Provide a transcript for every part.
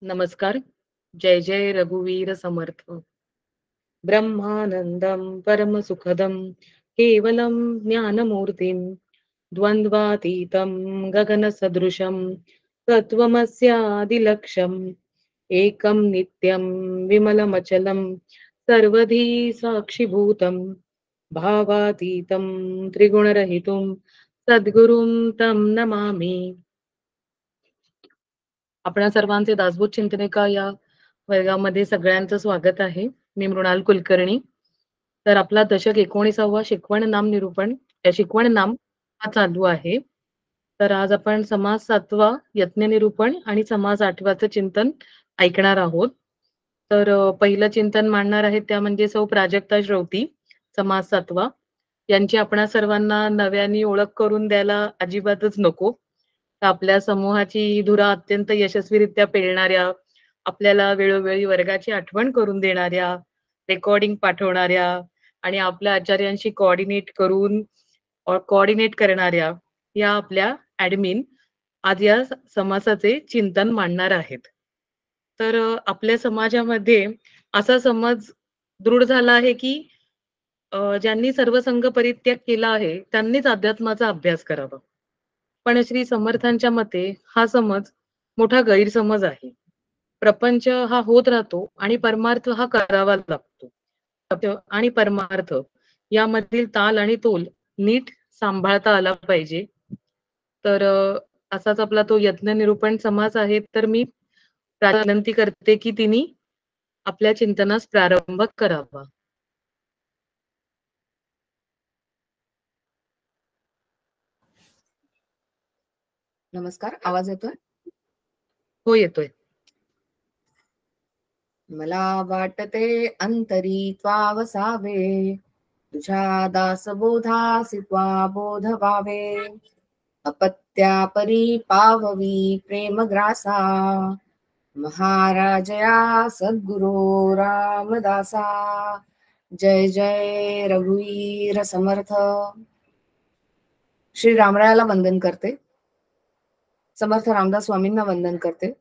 नमस्कार. जय जय रघुवीर समर्थ. ब्रह्मानंदं परमसुखदं केवलं ज्ञानमूर्तिं द्वन्द्वातीतं गगनसदृशं तत्त्वमस्यादिलक्ष्यम् एकं नित्यं विमलमचलं सर्वधी साक्षिभूतं भावातीतं त्रिगुणरहितं सद्गुरुं तं नमामि. आपणा सर्वांचे दासबोध चिंतनिका या वर्गामध्ये सगळ्यांचं स्वागत आहे. मी मृणाल कुलकर्णी. तर आपला दशक 19वा शिकवण नाम निरूपण या शिकवण नाम हा चालू आहे. तर आज आपण समास 7वा यज्ञ निरूपण आणि समास 8वाचं चिंतन ऐकणार आहोत. तर पहिलं चिंतन मांडणार आहेत त्या म्हणजे सौ प्राजक्ता श्रौती, समास 7वा. यांची आपणा सर्वांना नव्याने ओळख करून द्यायला अजिबातच नको. आपल्या समूहाची ही धुरा अत्यंत यशस्वीरित्या पेलणाऱ्या, आपल्याला वेळोवेळी वर्गाची आठवण करून देणाऱ्या, रेकॉर्डिंग पाठवणाऱ्या आणि आपल्या आचार्यांशी कोऑर्डिनेट करणाऱ्या या आपल्या ॲडमिन आज या समासाचे चिंतन मांडणार आहेत. तर आपल्या समाजामध्ये असा समज दृढ झाला आहे की ज्यांनी सर्वसंग परित्याग केला आहे त्यांनीच अध्यात्माचा अभ्यास करावा. पण श्री समर्थांच्या मते हा समज मोठा गैरसमज आहे. प्रपंच हा होत राहतो आणि परमार्थ हा करावा लागतो. सत्य आणि परमार्थ यामधील ताल आणि तोल नीट सांभाळता आला पाहिजे. तर असाच आपला तो यज्ञ निरूपण समास आहे. तर मी विनंती करते की तिने आपल्या चिंतनास प्रारंभ करावा. नमस्कार, आवाज येतोय? हो, येतोय. मला वाटते अंतरी त्वा वसावे, तुझ्या दासबोधासी त्वा बोध व्हावे. अपत्या परी पाववी प्रेमग्रासा, महाराजया सद्गुरो रामदासा. जय जय रघुवीर समर्थ. श्री रामरायाला वंदन करते, समर्थ रामदास स्वामींना वंदन करते,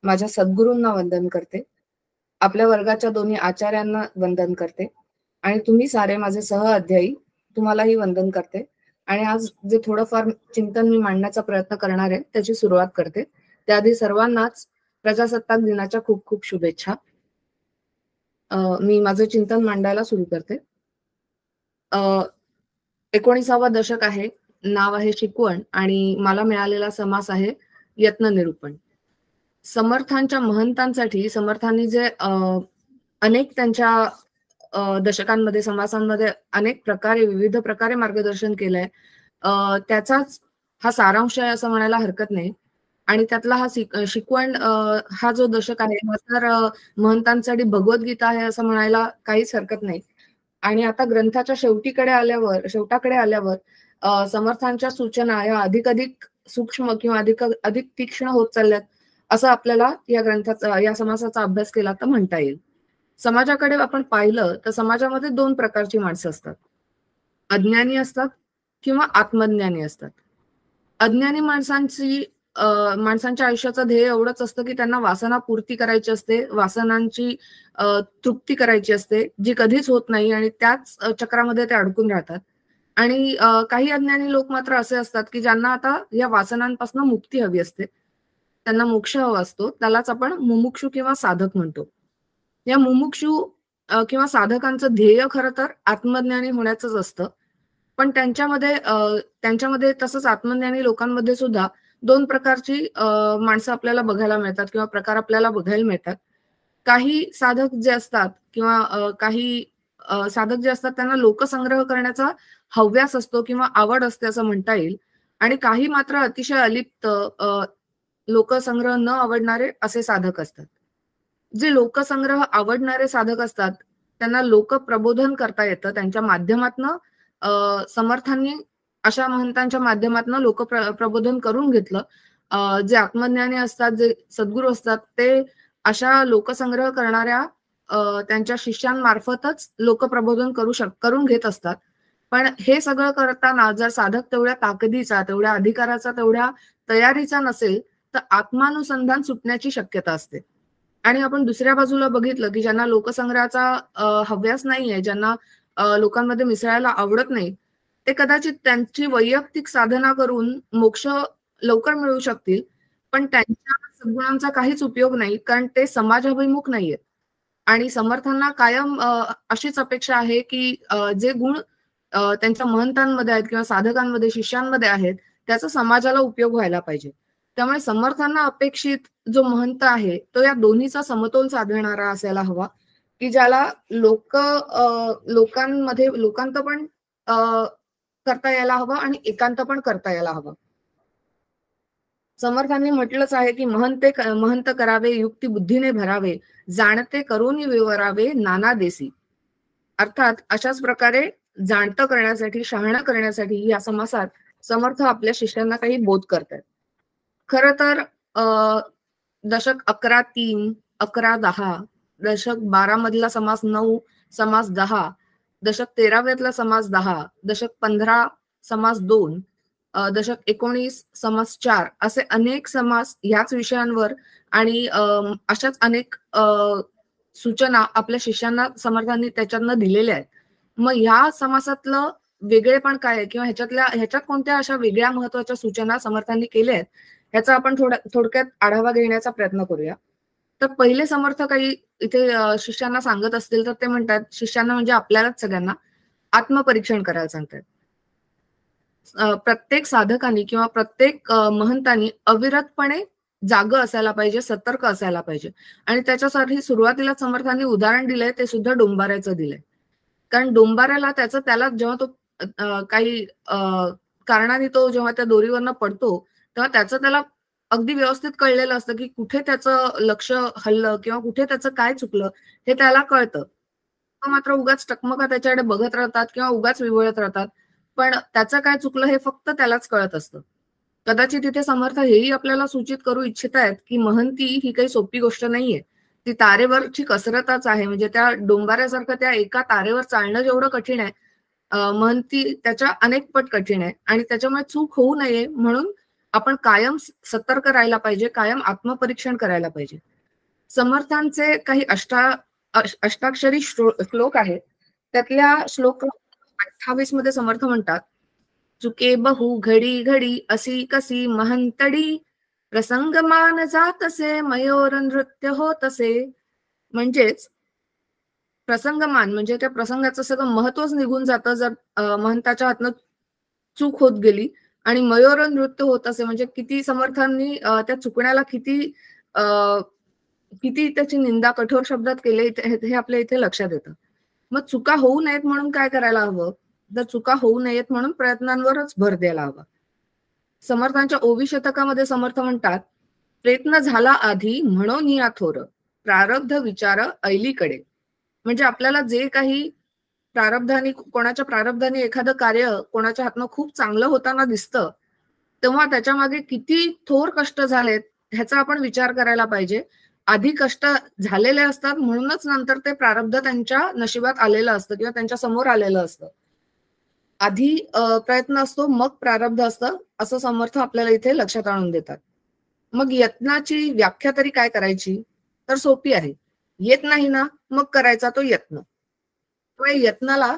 माझ्या सद्गुरूंना वंदन करते, आपल्या वर्गाच्या दोन्ही आचार्यांना वंदन करते आणि तुम्ही सारे माझे सह अध्यायी तुम्हालाही वंदन करते. आणि आज जे थोडंफार चिंतन मी मांडण्याचा प्रयत्न करणार आहे त्याची सुरुवात करते. त्याआधी सर्वांनाच प्रजासत्ताक दिनाच्या खूप खूप शुभेच्छा. मी माझं चिंतन मांडायला सुरू करते. 19वा दशक आहे, नाव आहे शिकवण आणि मला मिळालेला समास आहे यत्न निरूपण. समर्थांच्या महंतांसाठी समर्थांनी जे अनेक त्यांच्या दशकांमध्ये समासांमध्ये अनेक प्रकारे विविध प्रकारे मार्गदर्शन केलंय, त्याचाच हा सारांश आहे असं म्हणायला हरकत नाही. आणि त्यातला हा शिकवण हा जो दशक आहे हा तर महंतांसाठी भगवद्गीता आहे असं म्हणायला काहीच हरकत नाही. आणि आता ग्रंथाच्या शेवटाकडे आल्यावर समर्थांच्या सूचना या अधिक सूक्ष्म किंवा अधिक तीक्ष्ण होत चालल्यात असं आपल्याला या समासाचा अभ्यास केला तर म्हणता येईल. समाजाकडे आपण पाहिलं तर समाजामध्ये 2 प्रकारची माणसं असतात, अज्ञानी असतात किंवा आत्मज्ञानी असतात. अज्ञानी माणसांच्या आयुष्याचं ध्येय एवढंच असतं की त्यांना वासना पूर्ती करायची असते, वासनांची तृप्ती करायची असते जी कधीच होत नाही आणि त्याच चक्रामध्ये ते अडकून राहतात. आणि काही अज्ञानी लोक मात्र असे असतात की ज्यांना आता या वासनांपासून मुक्ती हवी असते, त्यांना मोक्ष हवा असतो, त्यालाच आपण मुमुक्षु किंवा साधक म्हणतो. या मुमुक्षु किंवा साधकांचं ध्येय खरं तर आत्मज्ञानी होण्याचंच असतं. पण त्यांच्यामध्ये तसंच आत्मज्ञानी लोकांमध्ये सुद्धा 2 प्रकारची माणसं आपल्याला बघायला मिळतात किंवा प्रकार आपल्याला बघायला मिळतात. काही साधक जे असतात किंवा काही साधक जे असतात त्यांना लोकसंग्रह करण्याचा हव्यास असतो किंवा आवड असते असं म्हणता येईल. आणि काही मात्र अतिशय अलिप्त, लोकसंग्रह न आवडणारे असे साधक असतात. जे लोकसंग्रह आवडणारे साधक असतात त्यांना लोकप्रबोधन करता येतं. त्यांच्या माध्यमातनं समर्थांनी अशा महंतांच्या माध्यमातनं प्रबोधन करून घेतलं. जे आत्मज्ञानी असतात, जे सद्गुरू असतात, ते अशा लोकसंग्रह करणाऱ्या त्यांच्या शिष्यांमार्फतच लोकप्रबोधन करून घेत असतात. पण हे सगळं करताना जर साधक तेवढ्या ताकदीचा, तेवढ्या अधिकाराचा, तेवढ्या तयारीचा नसेल तर आत्मानुसंधान सुटण्याची शक्यता असते. आणि आपण दुसऱ्या बाजूला बघितलं की ज्यांना लोकसंग्रहाचा हव्यास नाहीये, ज्यांना लोकांमध्ये मिसळायला आवडत नाही, ते कदाचित त्यांची वैयक्तिक साधना करून मोक्ष लवकर मिळू शकतील, पण त्यांच्या सद्गुणांचा काहीच उपयोग नाही, कारण ते समाजाभिमुख नाहीयेत. आणि समर्थांना कायम अशीच अपेक्षा आहे की जे गुण त्यांच्या महंतांमध्ये आहेत किंवा साधकांमध्ये, शिष्यांमध्ये आहेत, त्याचा समाजाला उपयोग व्हायला पाहिजे. त्यामुळे समर्थांना अपेक्षित जो महंत आहे तो या दोन्हीचा समतोल साधणारा असायला हवा, की ज्याला लोकांमध्ये लोकांत पण करता यायला हवं आणि एकांत पण करता यायला हवं. समर्थांनी म्हटलंच आहे की महंत करावे, युक्ती बुद्धीने भरावे, जाणते करून विवरावे नाना देसी. अर्थात अशाच प्रकारे जाणतं करण्यासाठी, शहाणं करण्यासाठी या समासात समर्थ आपल्या शिष्यांना काही बोध करतात. खर तर दशक 11-3, 11-10, दशक 12 मधला समास 9, समास 10, दशक 13व्यातला समास 10, दशक 15 समास 2, दशक 19 समास 4 असे अनेक समास ह्याच विषयांवर आणि अशाच अनेक सूचना आपल्या शिष्यांना समर्थांनी त्याच्यातनं दिलेल्या आहेत. मग ह्या समासातलं वेगळेपण काय आहे किंवा ह्याच्यात कोणत्या अशा वेगळ्या महत्वाच्या सूचना समर्थांनी केल्या आहेत, ह्याचा आपण थोडक्यात आढावा घेण्याचा प्रयत्न करूया. तर पहिले समर्थ काही इथे शिष्यांना सांगत असतील तर ते म्हणतात, शिष्यांना म्हणजे आपल्यालाच सगळ्यांना आत्मपरीक्षण करायला सांगतात. प्रत्येक साधकांनी किंवा प्रत्येक महंतांनी अविरतपणे जागं असायला पाहिजे, सतर्क असायला पाहिजे. आणि त्याच्यासाठी सुरुवातीला समर्थांनी उदाहरण दिलंय, ते सुद्धा डोंबाऱ्याचं दिलंय. कारण डोंबाऱ्याला त्याला जेव्हा तो काही कारणाने तो जेव्हा त्या दोरीवरनं पडतो तेव्हा त्याला अगदी व्यवस्थित कळलेलं असतं की कुठे त्याचं लक्ष हल्लं किंवा कुठे त्याचं काय चुकलं हे त्याला कळतं. मात्र उगाच टकमका त्याच्याकडे बघत राहतात किंवा उगाच विवळत राहतात, पण त्याचं काय चुकलं हे फक्त त्यालाच कळत असतं. कदाचित तिथे समर्थ हेही आपल्याला सूचित करू इच्छित आहेत की महंती ही काही सोपी गोष्ट नाहीये, ती तारेवरची कसरतच आहे. म्हणजे त्या डोंबाऱ्यासारखं त्या एका तारेवर चालणं जेवढं कठीण आहे, महंती त्याच्या अनेक पट कठीण आहे. आणि त्याच्यामुळे चूक होऊ नये म्हणून आपण कायम सतर्क राहायला पाहिजे, कायम आत्मपरीक्षण करायला पाहिजे. समर्थांचे काही अष्टाक्षरी श्लोक आहेत. त्यातल्या श्लोक 28 मध्ये समर्थ म्हणतात, चुके बहु घडी घडी असी कसी महंतडी, प्रसंगमान जातसे मयोर नृत्य होतसे. म्हणजेच प्रसंगमान म्हणजे त्या प्रसंगाचं सगळं महत्वच निघून जातं जर महंताच्या हातनं चूक होत गेली. आणि मयोर नृत्य होत असे म्हणजे किती समर्थांनी त्या चुकण्याला किती त्याची निंदा कठोर शब्दात केले हे आपल्या इथे लक्षात येतं. मग चुका होऊ नयेत म्हणून काय करायला हवं, तर चुका होऊ नयेत म्हणून प्रयत्नांवरच भर द्यायला हवा. समर्थांच्या ओवी शतकामध्ये समर्थ म्हणतात, प्रयत्न झाला आधी म्हणून या थोर, प्रारब्ध विचार ऐलीकडे. म्हणजे आपल्याला जे काही कोणाच्या प्रारब्धाने एखादं कार्य कोणाच्या हातनं खूप चांगलं होताना दिसतं, तेव्हा त्याच्या मागे किती थोर कष्ट झालेत ह्याचा आपण विचार करायला पाहिजे. आधी कष्ट झालेले असतात म्हणूनच नंतर ते प्रारब्ध त्यांच्या नशिबात आलेलं असतं किंवा त्यांच्या समोर आलेलं असतं. आधी प्रयत्न असतो मग प्रारब्ध असतं, असं समर्थ आपल्याला इथे लक्षात आणून देतात. मग यत्नाची व्याख्या तरी काय करायची, तर सोपी आहे. येत नाही ना, मग करायचा तो यत्न. यत्नाला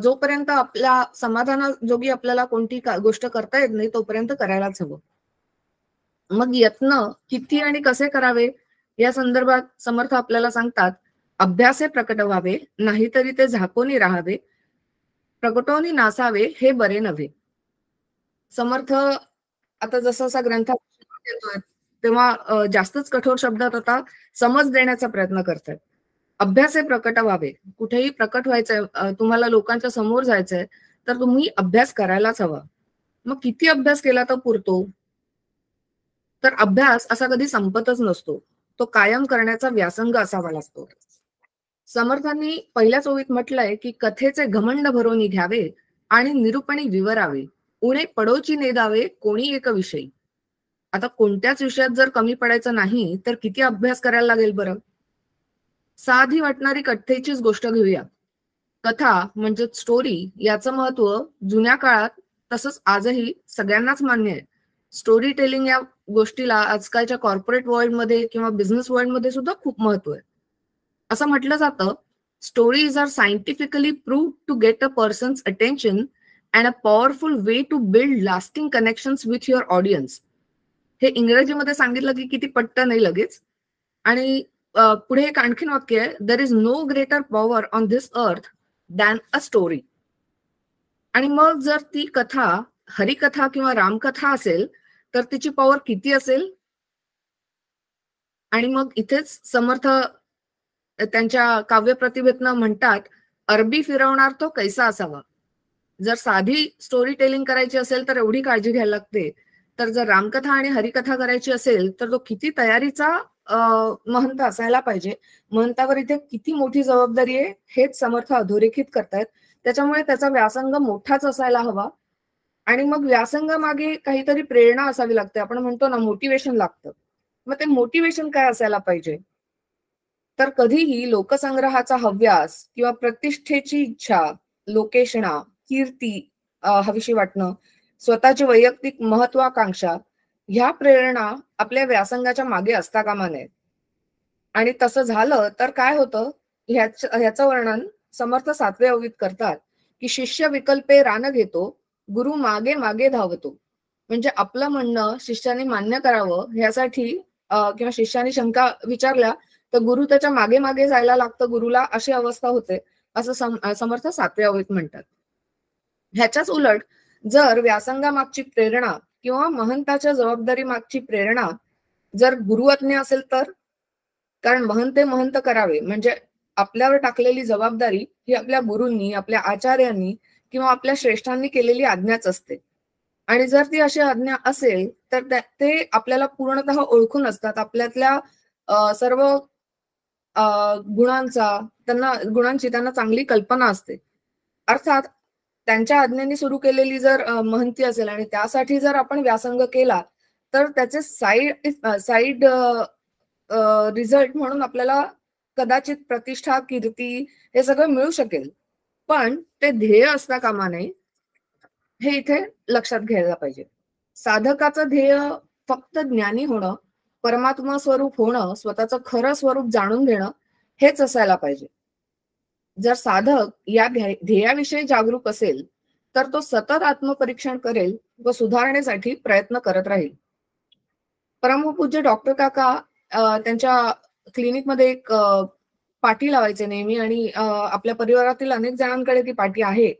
जोपर्यंत आपल्या समाधानाजोगी आपल्याला कोणती गोष्ट करता येत नाही तोपर्यंत करायलाच हवं. मग यत्न किती आणि कसे करावे या संदर्भात समर्थ आपल्याला सांगतात, अभ्यासे प्रकट व्हावे, नाहीतरी ते झाकोनी राहावे, प्रकटोनी नासावे हे बरे नव्हे. समर्थ आता जसा ग्रंथ येतोय तेव्हा जास्तच कठोर शब्दात आता समज देण्याचा प्रयत्न करतात. अभ्यासे प्रकट व्हावे, कुठेही प्रकट व्हायचंय, तुम्हाला लोकांच्या समोर जायचंय तर तुम्ही अभ्यास करायलाच हवा. मग किती अभ्यास केला तर पुरतो, तर अभ्यास असा कधी संपतच नसतो, तो कायम करण्याचा व्यासंग असावा लागतो. समर्थांनी पहिल्याच ओळीत म्हटलंय की कथेचे घमंड भरोनी घ्यावे आणि निरूपणी विवरावे, उणे पडोची नेदावे कोणी एक विषयी. आता कोणत्याच विषयात जर कमी पडायचं नाही तर किती अभ्यास करायला लागेल बरं. साधी वाटणारी कथेचीच गोष्ट घेऊया. कथा म्हणजे स्टोरी याचं महत्व जुन्या काळात तसंच आजही सगळ्यांनाच मान्य आहे. स्टोरी टेलिंग या गोष्टीला आजकालच्या कॉर्पोरेट वर्ल्डमध्ये किंवा बिझनेस वर्ल्डमध्ये सुद्धा खूप महत्व आहे. असं म्हटलं जातं, stories are scientifically proved to get a person's attention and a powerful way to build lasting connections with your audience. हे इंग्रजीमध्ये सांगितलं की किती पटतं नाही लगेच. आणि पुढे एक आणखीन वाक्य आहे, there is no greater power on this earth than a story. आणि मग जर ती कथा हरिकथा किंवा रामकथा असेल तर तिची पॉवर किती असेल. आणि मग इथेच समर्थ त्यांच्या काव्यप्रतिभेतनं म्हणतात, अरबी फिरवणार तो कैसा असावा. जर साधी स्टोरी टेलिंग करायची असेल तर एवढी काळजी घ्यायला लागते, तर जर रामकथा आणि हरिकथा करायची असेल तर तो किती तयारीचा महंत असायला पाहिजे. महंतावर इथे किती मोठी जबाबदारी आहे हेच समर्थ अधोरेखित करतायत. त्याच्यामुळे त्याचा व्यासंग मोठाच असायला हवा. आणि मग व्यासंग मागे काहीतरी प्रेरणा असावी लागते. आपण म्हणतो ना, मोटिवेशन लागतं. मग ते मोटिवेशन काय असायला पाहिजे. तर कधीही लोकसंग्रहाचा हव्यास किंवा प्रतिष्ठेची इच्छा, लोकेशना, कीर्ती हवीशी वाटणं, स्वतःची वैयक्तिक महत्वाकांक्षा, ह्या प्रेरणा आपल्या व्यासंगाच्या मागे असता कामा नये. आणि तसं झालं तर काय होतं ह्याचं वर्णन समर्थ 7वे ओवीत करतात की शिष्य विकल्पे रान घेतो, गुरु मागे मागे धावतो. म्हणजे आपलं म्हणणं शिष्याने मान्य करावं ह्यासाठी किंवा शिष्याने शंका विचारल्या तर गुरु त्याच्या मागे मागे जायला लागतं गुरुला, अशी अवस्था होते असं समर्थ 7व्या ओवीत म्हणतात. ह्याच्याच उलट जर व्यासंगामागची प्रेरणा किंवा महंताच्या जबाबदारी मागची प्रेरणा जर गुरुआज्ञा असेल तर, कारण महंते महंत करावे म्हणजे आपल्यावर टाकलेली जबाबदारी ही आपल्या गुरूंनी, आपल्या आचार्यांनी किंवा आपल्या श्रेष्ठांनी केलेली आज्ञाच असते. आणि जर ती अशी आज्ञा असेल तर ते आपल्याला पूर्णतः ओळखून असतात. आपल्यातल्या सर्व गुणांची त्यांना चांगली कल्पना असते. अर्थात त्यांच्या आज्ञेने सुरू केलेली जर महंती असेल आणि त्यासाठी जर आपण व्यासंग केला तर त्याचे साईड रिझल्ट म्हणून आपल्याला कदाचित प्रतिष्ठा, कीर्ती हे सगळं मिळू शकेल, पण ते ध्येय असता कामा नये हे इथे लक्षात घ्यायला पाहिजे. साधकाचं ध्येय फक्त ज्ञानी होणं, परमात्मा स्वरूप होणं, स्वतःचं खरं स्वरूप जाणून घेणं हेच असायला पाहिजे. जर साधक या ध्येयाविषयी जागरूक असेल तर तो सतत आत्मपरीक्षण करेल व सुधारण्यासाठी प्रयत्न करत राहील. परमपूज्य डॉक्टर काका त्यांच्या क्लिनिकमध्ये एक पाटी लावायचे नेहमी आणि आपल्या परिवारातील अनेक जणांकडे ती पाटी आहे.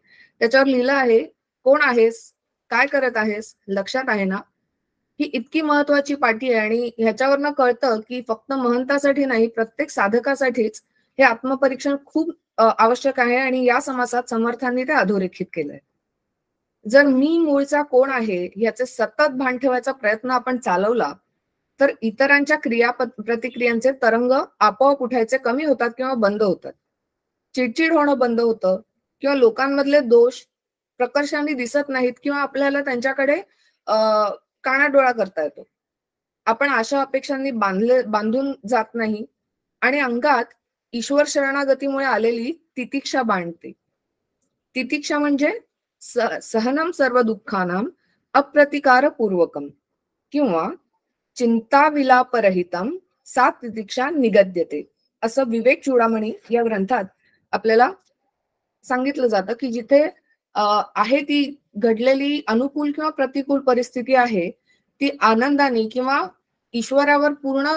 त्याच्यावर लिहिलं आहे, कोण आहेस, काय करत आहेस, लक्षात आहे ना. ही इतकी महत्वाची पाटी आहे आणि ह्याच्यावरनं कळतं की फक्त महंतासाठी नाही, प्रत्येक साधकासाठीच हे आत्मपरीक्षण खूप आवश्यक आहे. आणि या समासात समर्थांनी ते अधोरेखित केलंय. जर मी मूळचा कोण आहे याचे सतत भान ठेवायचा प्रयत्न आपण चालवला तर इतरांच्या प्रतिक्रियांचे तरंग आपोआप उठायचे कमी होतात किंवा बंद होतात. चिडचिड होणं बंद होतं किंवा लोकांमधले दोष प्रकर्षाने दिसत नाहीत किंवा आपल्याला त्यांच्याकडे कानाडोळा करता येतो. आपण अशा अपेक्षांनी बांधून जात नाही आणि अंगात ईश्वर शरणागतीमुळे आलेली तितिक्षा बांधते. तितिक्षा म्हणजे सहनम सर्व दुःखानाम अप्रतिकार पूर्वकम किंवा चिंता विलापरहितम सा तितिक्षा निगद्यते, असं विवेक चूडामणी या ग्रंथात आपल्याला सांगितलं जातं की जिथे आहे ती घडलेली अनुकूल किंवा प्रतिकूल परिस्थिती आहे ती आनंदाने किंवा ईश्वरावर पूर्ण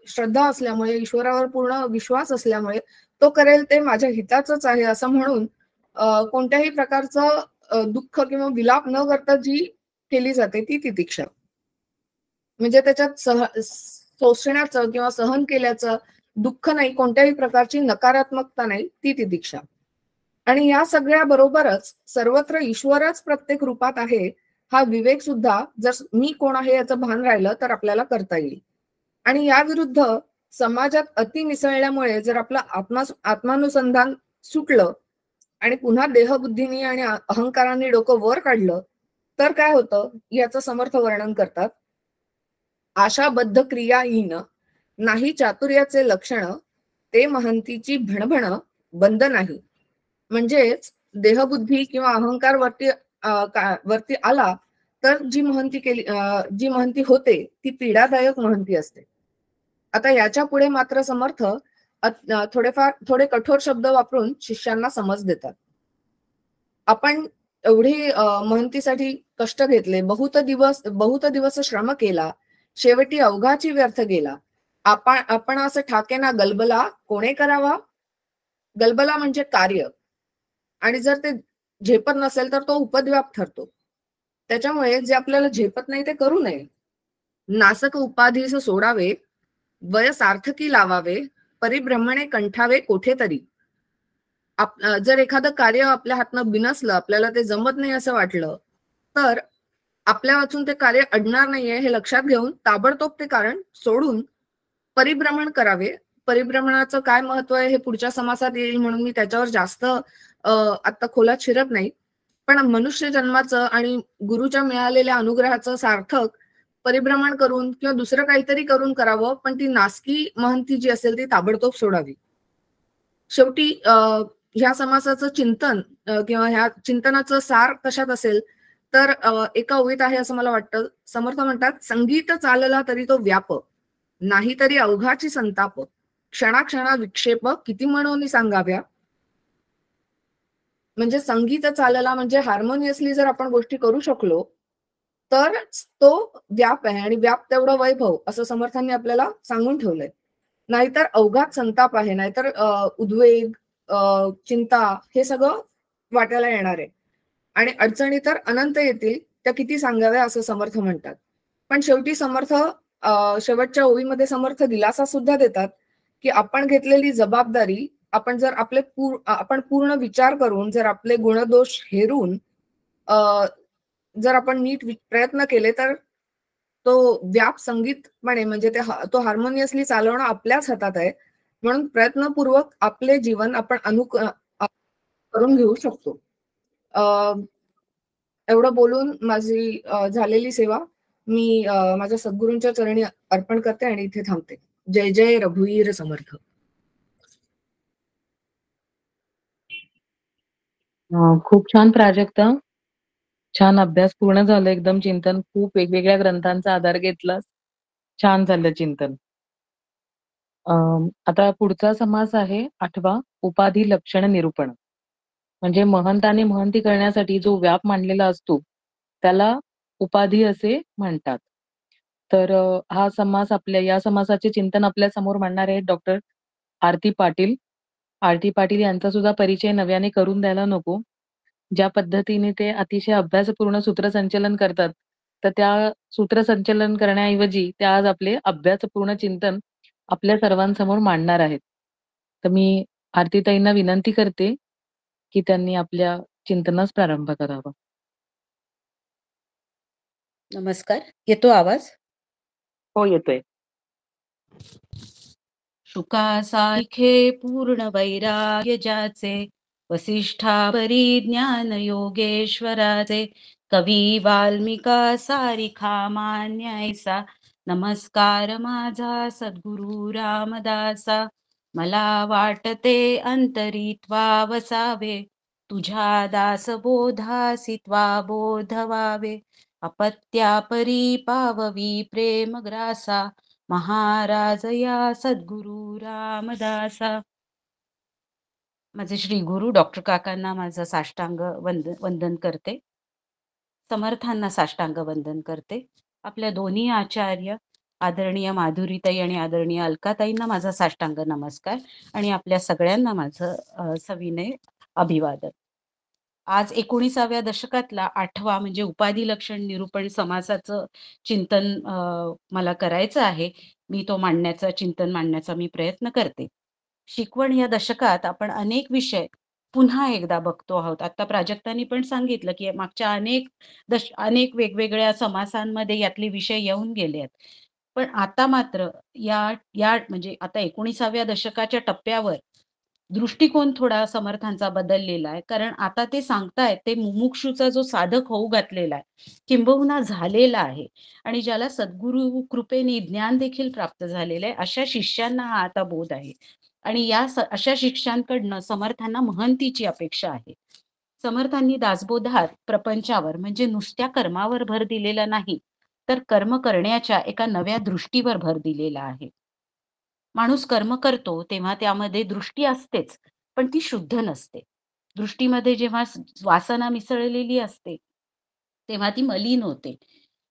श्रद्धा असल्यामुळे, ईश्वरावर पूर्ण विश्वास असल्यामुळे तो करेल ते माझ्या हिताचंच आहे असं म्हणून कोणत्याही प्रकारचं दुःख किंवा विलाप न करता जी केली जाते ती तितिक्षा. म्हणजे त्याच्यात शोषण्याचं किंवा सहन केल्याचं दुःख नाही, कोणत्याही प्रकारची नकारात्मकता नाही, ती तितिक्षा. आणि या सगळ्या बरोबरच सर्वत्र ईश्वरच प्रत्येक रूपात आहे हा विवेक सुद्धा जर मी कोण आहे याचं भान राहिलं तर आपल्याला करता येईल. आणि या विरुद्ध समाजात अति मिसळल्यामुळे जर आपलं आत्मानुसंधान सुटलं आणि पुन्हा देहबुद्धीने आणि अहंकाराने डोकं वर काढलं तर काय होतं याचं समर्थ वर्णन करतात. आशाबद्ध क्रिया येईन नाही चातुर्याचे लक्षण, ते महंतीची भणभण बंद नाही. म्हणजेच देहबुद्धी किंवा अहंकार वरती आला तर जी महंती होते ती पीडादायक महंती असते. आता याच्या पुढे मात्र समर्थ थोडे कठोर शब्द वापरून शिष्यांना समज देतात. आपण एवढे महंतीसाठी कष्ट घेतले, बहुत दिवस श्रम केला, शेवटी अवघाची व्यर्थ गेला. आपण असं ठाकेना गलबला कोणे करावा? गलबला म्हणजे कार्य, आणि जर ते झेपत नसेल तर तो उपद्व्याप ठरतो. त्याच्यामुळे जे आपल्याला झेपत नाही ते करू नये. नासक उपाधीस सोडावे, वय सार्थकी लावावे, परिभ्रमणे कंठावे कोठेतरी. जर एखादं कार्य आपल्या हातनं बिनसलं, आपल्याला ते जमत नाही असं वाटलं, तर आपल्या वाचून ते कार्य अडणार नाहीये हे लक्षात घेऊन ताबडतोब ते कारण सोडून परिभ्रमण करावे. परिभ्रमणाचं काय महत्व आहे हे पुढच्या समासात येईल, म्हणून मी त्याच्यावर जास्त आता खोलात शिरत नाही. पण मनुष्य जन्माचं आणि गुरुच्या मिळालेल्या अनुग्रहाचं सार्थक परिभ्रमण करून किंवा दुसरं काहीतरी करून करावं, पण ती नासकी महंती जी असेल ती ताबडतोब सोडावी. शेवटी ह्या समासाचं चिंतन किंवा ह्या चिंतनाचं सार कशात असेल तर एका ओळीत आहे असं मला वाटतं. समर्थ म्हणतात, संगीत चालला तरी तो व्याप, नाहीतरी अवघाची संताप, क्षणाक्षणा विक्षेप किती म्हणून सांगाव्या. म्हणजे संगीत चालला म्हणजे हार्मोनियसली जर आपण गोष्टी करू शकलो तर तो व्याप आहे, आणि व्याप तेवढं वैभव, असं समर्थांनी आपल्याला सांगून ठेवलंय. नाहीतर अवघात संताप आहे, नाहीतर उद्वेग, चिंता हे सगळं वाट्याला येणार आहे. आणि अडचणी तर अनंत येतील, त्या किती सांगाव्या असं समर्थ म्हणतात. पण शेवटी समर्थ शेवटच्या ओळीमध्ये समर्थ दिलासा सुद्धा देतात की आपण घेतलेली जबाबदारी, आपण पूर्ण विचार करून, जर आपले गुणदोष हेरून जर आपण नीट प्रयत्न केले तर तो व्याप संगीतपणे म्हणजे तो हार्मोनियसली चालवणं आपल्याच हातात आहे. म्हणून प्रयत्नपूर्वक आपले जीवन आपण करून घेऊ शकतो. एवढं बोलून माझी झालेली सेवा मी माझ्या सद्गुरूंच्या चरणी अर्पण करते आणि इथे थांबते. जय जय रघुवीर समर्थ. खूप छान प्राजक्ता. छान अभ्यास पूर्ण झाला, एकदम चिंतन. खूप वेगवेगळ्या ग्रंथांचा आधार घेतलास. छान झालं चिंतन. आता पुढचा समास आहे 8वा, उपाधी लक्षण निरूपण. म्हणजे महंताने महंती करण्यासाठी जो व्याप मांडलेला असतो त्याला उपाधी असे म्हणतात. तर हा समास या समासाचे चिंतन आपल्या समोर मांडणार आहेत डॉक्टर आरती पाटील. आरती पाटील यांचा सुद्धा परिचय नव्याने करून द्यायला नको. ज्या पद्धतीने ते अतिशय अभ्यासपूर्ण सूत्रसंचलन करतात, तर त्या सूत्रसंचलन करण्याऐवजी ते आज आपले अभ्यासपूर्ण चिंतन आपल्या सर्वांसमोर मांडणार आहेत. तर मी आरतीताईंना विनंती करते की त्यांनी आपल्या चिंतनास प्रारंभ करावा. नमस्कार, येतो आवाज? हो, येतोय. शुकासारखे पूर्ण वैराग्य ज्याचे, वसिष्ठापरी ज्ञान योगेश्वराचे, कवी वाल्मिका सारिखा मान्यायसा, नमस्कार माझा सद्गुरु रामदासा. मला वाटते अंतरित्वा वसावे, तुझ्या दासबोधासित्वा बोधवावे. अपत्यापरी पाववी प्रेम ग्रासा, महाराज या सद्गुरु रामदासा. माझे श्री गुरु डॉक्टर काकांना माझं साष्टांग वंदन करते. समर्थांना साष्टांग वंदन करते. आपल्या दोन्ही आचार्य आदरणीय माधुरीताई आणि आदरणीय अलकाताईंना माझा साष्टांग नमस्कार, आणि आपल्या सगळ्यांना माझं सविनय अभिवादन. आज 19व्या दशकातला 8वा म्हणजे उपाधी लक्षण निरूपण समासाचं चिंतन मला करायचं आहे. मी तो चिंतन मांडण्याचा मी प्रयत्न करते. शिकवण या दशकात आपण अनेक विषय पुन्हा एकदा बघतो आहोत. आता प्राजक्तांनी पण सांगितलं की मागच्या अनेक वेगवेगळ्या समासांमध्ये यातले विषय येऊन गेले आहेत. पण आता मात्र या म्हणजे आता 19व्या दशकाच्या टप्प्यावर दृष्टिकोन थोडा समर्थांचा बदललेला आहे. कारण आता ते सांगतायत ते मुमुक्षूचा जो साधक होऊ घातलेला आहे, किंबहुना झालेला आहे, आणि ज्याला सद्गुरु कृपेने ज्ञान देखील प्राप्त झालेलं आहे, अशा शिष्यांना हा आता बोध आहे. आणि अशा शिष्यांकडनं समर्थांना महंतीची अपेक्षा आहे. समर्थांनी दासबोधात प्रपंचावर म्हणजे नुसत्या कर्मावर भर दिलेला नाही, तर कर्म करण्याच्या एका नव्या दृष्टीवर भर दिलेला आहे. माणूस कर्म करतो तेव्हा त्यामध्ये दृष्टी असतेच, पण ती शुद्ध नसते. दृष्टीमध्ये जेव्हा वासना मिसळलेली असते, तेव्हा ती मलिन होते.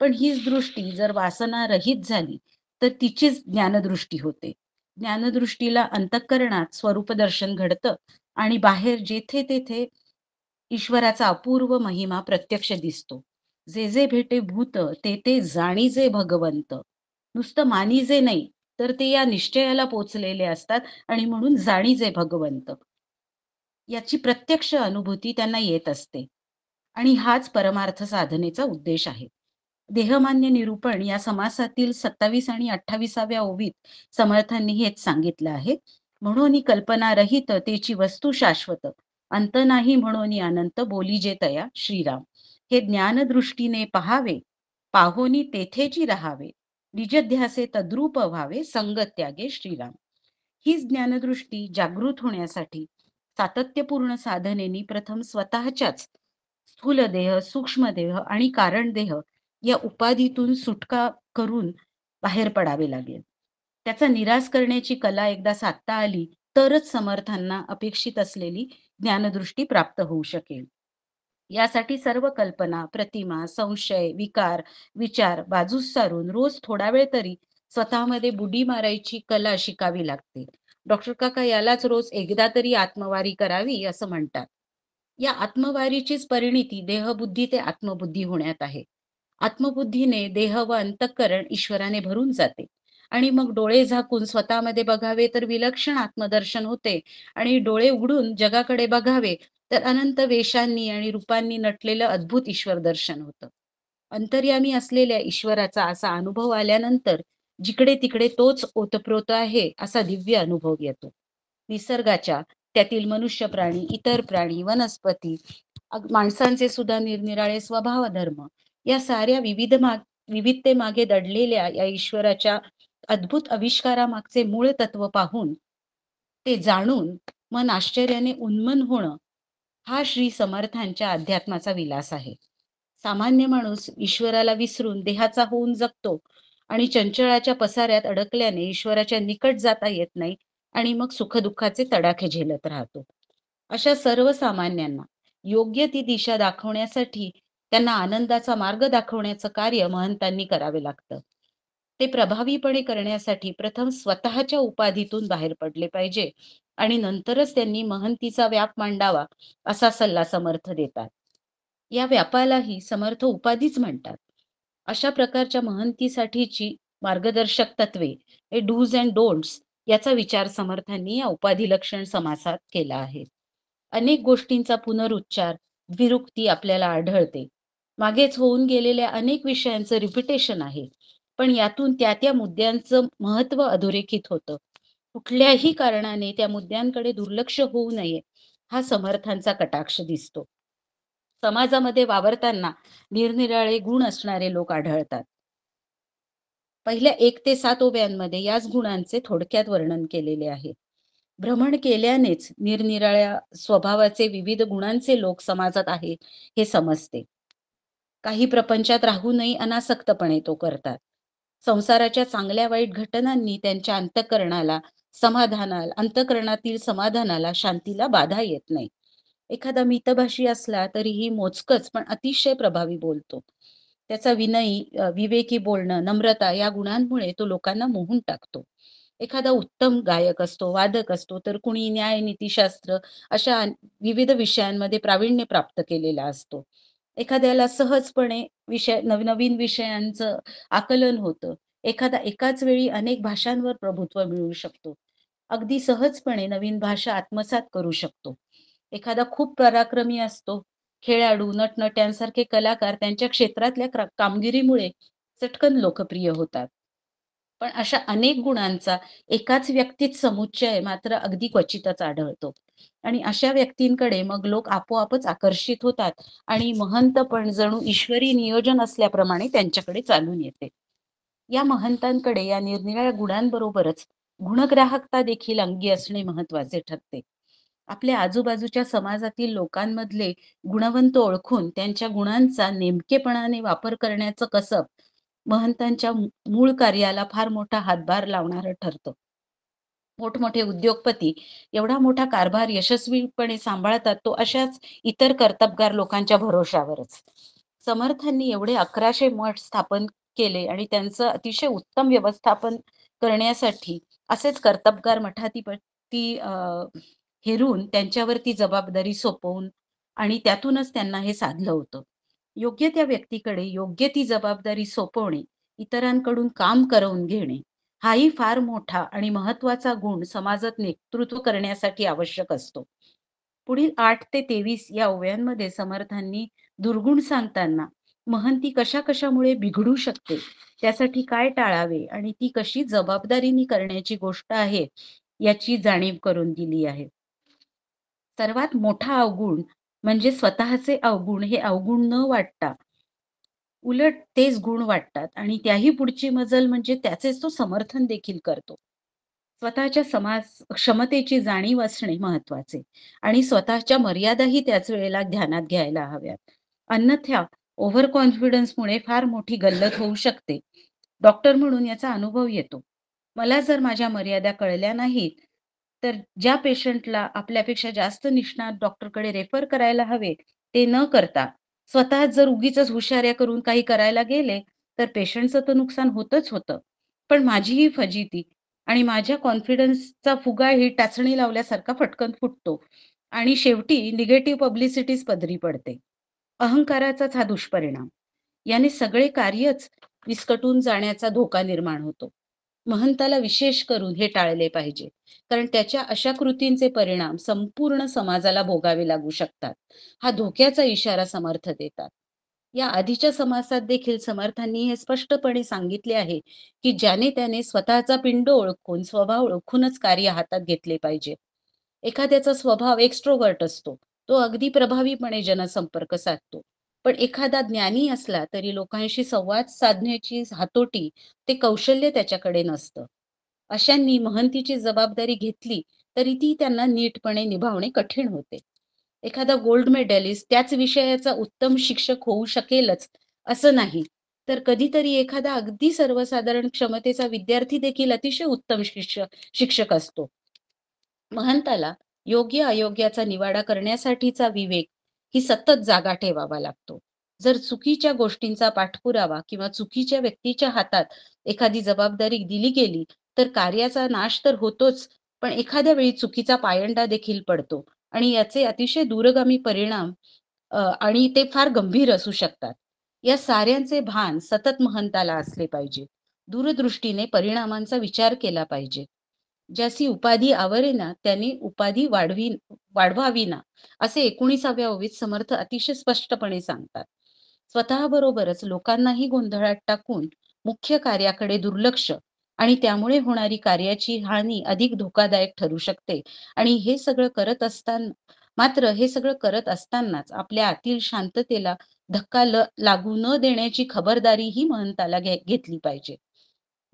पण हीच दृष्टी जर वासना रहित झाली, तर तिचीच ज्ञानदृष्टी होते. ज्ञानदृष्टीला अंतःकरणात स्वरूप दर्शन घडतं आणि बाहेर जेथे तेथे ईश्वराचा अपूर्व महिमा प्रत्यक्ष दिसतो. जे जे भेटे भूत ते ते जाणीजे भगवंत. नुसतं मानीजे नाही, तर ते या निश्चयाला पोचलेले असतात आणि म्हणून जाणीजे भगवंत. याची प्रत्यक्ष अनुभूती त्यांना येत असते आणि हाच परमार्थ साधनेचा उद्देश आहे. देहमान्य निरूपण या समासातील 27 आणि 28व्या ओवीत समर्थांनी हेच सांगितलं आहे. म्हणून कल्पना रहित तेची वस्तू शाश्वत, अंत नाही म्हणून अनंत बोली जे तया श्रीराम. हे ज्ञानदृष्टीने पहावे, पाहोनी तेथेची राहावे, निजध्यासे तद्रूप व्हावे, संग त्यागे श्रीराम. हीच ज्ञानदृष्टी जागृत होण्यासाठी सातत्यपूर्ण साधनेनी प्रथम स्वतःच्याच स्थूल देह, सूक्ष्म देह आणि कारण देह या उपाधीतून सुटका करून बाहेर पडावे लागेल. त्याचा निराश करण्याची कला एकदा साधता आली, तरच समर्थांना अपेक्षित असलेली ज्ञानदृष्टी प्राप्त होऊ शकेल. यासाठी सर्व कल्पना, प्रतिमा, संशय, विकार, विचार बाजूस सारून रोज थोडा वेळ तरी स्वतःमध्ये बुडी मारायची कला शिकावी लागते. डॉक्टर काका यालाच रोज एकदा तरी आत्मवारी करावी असं म्हणतात. या आत्मवारीचीच परिणिती देहबुद्धी ते आत्मबुद्धी होण्यात आहे. आत्मबुद्धीने देह व अंतःकरण ईश्वराने भरून जाते आणि मग डोळे झाकून स्वतःमध्ये बघावे तर विलक्षण आत्मदर्शन होते आणि डोळे उघडून जगाकडे बघावे तर अनंत वेशांनी आणि रूपांनी नटलेलं अद्भुत ईश्वर दर्शन होतं. अंतर्यामी असलेल्या ईश्वराचा असा अनुभव आल्यानंतर जिकडे तिकडे तोच ओतप्रोत आहे असा दिव्य अनुभव येतो. निसर्गाच्या, त्यातील मनुष्य प्राणी, इतर प्राणी, वनस्पती, माणसांचे सुद्धा निरनिराळे स्वभाव धर्म या साऱ्या विविधतेमागे दडलेल्या या ईश्वराच्या अद्भुत आविष्कारामागचे मूळ तत्व पाहून ते जाणून मन आश्चर्याने उन्मन होणं हा श्री समर्थांच्या अध्यात्माचा विलास आहे. सामान्य माणूस ईश्वराला विसरून देहाचा होऊन जगतो आणि चंचळाच्या पसाऱ्यात अडकल्याने ईश्वराच्या निकट जाता येत नाही आणि मग सुखदुःखाचे तडाखे झेलत राहतो. अशा सर्वसामान्यांना योग्य ती दिशा दाखवण्यासाठी त्यांना आनंदाचा मार्ग दाखवण्याचं कार्य महंतांनी करावे लागतं. ते प्रभावीपणे करण्यासाठी प्रथम स्वतःच्या उपाधीतून बाहेर पडले पाहिजे आणि नंतरच त्यांनी महंतीचा व्याप मांडावा असा सल्ला समर्थ देतात. या व्यापालाही समर्थ उपाधीच म्हणतात. अशा प्रकारच्या महंतीसाठीची मार्गदर्शक तत्वे हे डूज अँड डोंट्स याचा विचार समर्थांनी या उपाधी लक्षण समासात केला आहे. अनेक गोष्टींचा पुनरुच्चार, द्विरुक्ती आपल्याला आढळते. मागेच होऊन गेलेल्या अनेक विषयांचं रिपिटेशन आहे, पण यातून त्या मुद्द्यांचं महत्व अधोरेखित होतं. कुठल्याही कारणाने त्या मुद्द्यांकडे दुर्लक्ष होऊ नये हा समर्थांचा कटाक्ष दिसतो. समाजामध्ये वावरताना निरनिराळे गुण असणारे लोक आढळतात. पहिल्या 1 ते 7 ओव्यांमध्ये याच गुणांचे थोडक्यात वर्णन केलेले आहे. भ्रमण केल्यानेच निरनिराळ्या स्वभावाचे विविध गुणांचे लोक समाजात आहे हे समजते. काही प्रपंचात राहूनही अनासक्तपणे तो करतात. संसाराच्या चांगल्या वाईट घटनांनी त्यांच्या अंतःकरणातील समाधानाला, शांतीला बाधा येत नाही. एखादा मितभाषी असला तरीही मोजकच पण अतिशय प्रभावी बोलतो. त्याचा विनयी, विवेकी बोलणं, नम्रता या गुणांमुळे तो लोकांना मोहून टाकतो. एखादा उत्तम गायक असतो, वादक असतो, तर कुणी न्याय, नीतिशास्त्र अशा विविध विषयांमध्ये प्रावीण्य प्राप्त केलेला असतो. एखाद्याला सहजपणे नवनवीन विषयांचं आकलन होतं. एखादा एकाच वेळी अनेक भाषांवर प्रभुत्व मिळवू शकतो. अगदी सहजपणे नवीन भाषा आत्मसात करू शकतो. एखादा खूप पराक्रमी असतो. खेळाडू, नटनट्यांसारखे कलाकार त्यांच्या क्षेत्रातल्या कामगिरीमुळे चटकन लोकप्रिय होतात. पण अशा अनेक गुणांचा एकाच व्यक्तीत समुच्चय मात्र अगदी क्वचितच आढळतो आणि अशा व्यक्तींकडे मग लोक आपोआपच आकर्षित होतात आणि महंतपण जणू ईश्वरी नियोजन असल्याप्रमाणे त्यांच्याकडे चालून येते. या महंतांकडे या निरनिराळ्या गुणांबरोबरच गुणग्राहकता देखील अंगी असणे महत्वाचे ठरते. आपल्या आजूबाजूच्या समाजातील लोकांमधले गुणवंत ओळखून त्यांच्या गुणांचा नेमकेपणाने वापर करण्याचं कसब महंतांच्या मूळ कार्याला फार मोठा हातभार लावणारं ठरतं. मोठमोठे उद्योगपती एवढा मोठा कारभार यशस्वीपणे सांभाळतात तो अशाच इतर कर्तबगार लोकांच्या भरोशावरच. समर्थांनी एवढे 1100 मठ स्थापन केले आणि त्यांचं अतिशय उत्तम व्यवस्थापन करण्यासाठी असेच कर्तबगार मठाधिपती हेरून त्यांच्यावरती जबाबदारी सोपवून आणि त्यातूनच त्यांना हे साधलं होतं. योग्य त्या व्यक्तीकडे योग्य ती जबाबदारी सोपवणे, इतरांकडून काम करवून घेणे, हाही फार मोठा आणि महत्वाचा गुण समाजात नेतृत्व करण्यासाठी आवश्यक असतो. पुढील 8 ते 23 या ओव्यांमध्ये समर्थांनी दुर्गुण सांगताना महंती कशा-कशामुळे बिघडू शकते, त्यासाठी काय टाळावे आणि ती कशी जबाबदारीने करण्याची गोष्ट आहे, याची जाणीव करून दिली आहे. सर्वात मोठा अवगुण म्हणजे स्वतःचे अवगुण हे अवगुण न वाटता उलट तेच गुण वाटतात आणि त्याही पुढची मजल म्हणजे त्याचेच तो समर्थन देखील करतो. स्वतःच्या क्षमतेची जाणीव असणे महत्वाचे आणि स्वतःच्या मर्यादाही त्याच वेळेला ध्यानात घ्यायला हव्यात. अन्यथा ओव्हर कॉन्फिडन्समुळे फार मोठी गल्लत होऊ शकते. डॉक्टर म्हणून याचा अनुभव येतो. मला जर माझ्या मर्यादा कळल्या नाहीत, तर ज्या पेशंटला आपल्यापेक्षा जास्त निष्णात डॉक्टरकडे रेफर करायला हवे, ते न करता स्वतः जर उगीचच हुशाऱ्या करून काही करायला गेले, तर पेशंटचं तर नुकसान होतच होतं. पण माझीही फजिती आणि माझ्या कॉन्फिडन्सचा फुगाही टाचणी लावल्यासारखा फटकन फुटतो आणि शेवटी निगेटिव्ह पब्लिसिटीच पदरी पडते. अहंकाराचाच हा दुष्परिणाम. याने सगळे कार्यच विस्कटून जाण्याचा धोका निर्माण होतो. महंताला विशेष करून हे टाळले पाहिजे, कारण त्याच्या अशा कृतींचे परिणाम संपूर्ण समाजाला भोगावे लागू शकतात. हा धोक्याचा इशारा समर्थ देतात. या आधीच्या समासात देखील समर्थांनी हे स्पष्टपणे सांगितले आहे, की ज्याने त्याने स्वतःचा पिंड ओळखून, स्वभाव ओळखूनच कार्य हातात घेतले पाहिजे. एखाद्याचा स्वभाव एक्स्ट्रोव्हर्ट असतो. तो अगदी प्रभावीपणे जनसंपर्क साधतो. पण एखादा ज्ञानी असला तरी लोकांशी संवाद साधण्याची हातोटी, ते कौशल्य त्याच्याकडे नसतं. अशांनी महंतीची जबाबदारी घेतली तरी ती त्यांना नीटपणे निभावणे कठीण होते. एखादा गोल्ड मेडलिस्ट त्याच विषयाचा उत्तम शिक्षक होऊ शकेलच असं नाही. तर कधीतरी एखादा अगदी सर्वसाधारण क्षमतेचा विद्यार्थी देखील अतिशय उत्तम शिक्षक असतो. महंताला योग्य अयोग्याचा निवाडा करण्यासाठीचा विवेक ही सतत जागा ठेवावा लागतो. जर चुकीच्या गोष्टींचा पाठपुरावा किंवा चुकीच्या व्यक्तीच्या हातात एखादी जबाबदारी दिली गेली तर कार्याचा नाश तर होतोच, पण एखाद्या वेळी चुकीचा पायंडा देखील पडतो आणि याचे अतिशय दूरगामी परिणाम आणि ते फार गंभीर असू शकतात. या साऱ्यांचे भान सतत महंताला असले पाहिजे. दूरदृष्टीने परिणामांचा विचार केला पाहिजे. ज्याची उपाधी आवरेना त्यांनी उपाधी वाढवावी ना, असे 19व्या ओवीत समर्थ अतिशय स्पष्टपणे सांगतात. स्वतःबरोबरच लोकांनाही गोंधळात टाकून मुख्य कार्याकडे दुर्लक्ष आणि त्यामुळे होणारी कार्याची हानी अधिक धोकादायक ठरू शकते आणि हे सगळं करत असतानाच आपल्या आतील शांततेला धक्का लागू न देण्याची खबरदारीही महंताला घेतली पाहिजे.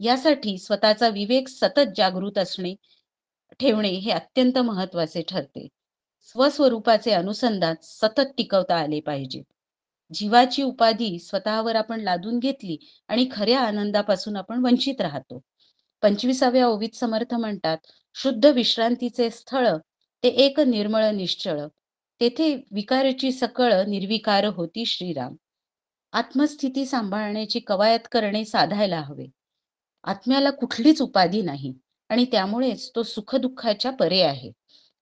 यासाठी स्वतःचा विवेक सतत जागृत ठेवणे हे अत्यंत महत्वाचे ठरते. स्वस्वरूपाचे अनुसंधान सतत टिकवता आले पाहिजे. जीवाची उपाधी स्वतःवर आपण लादून घेतली आणि खऱ्या आनंदापासून आपण वंचित राहतो. 25व्या ओवीत समर्थ म्हणतात, शुद्ध विश्रांतीचे स्थळ ते एक निर्मळ निश्चळ, तेथे विकाराची सकळ निर्विकार होती श्रीराम. आत्मस्थिती सांभाळण्याची कवायत करणे साधायला हवे. आत्म्याला कुठलीच उपाधी नाही आणि त्यामुळेच तो सुखदुःखाच्या परे आहे.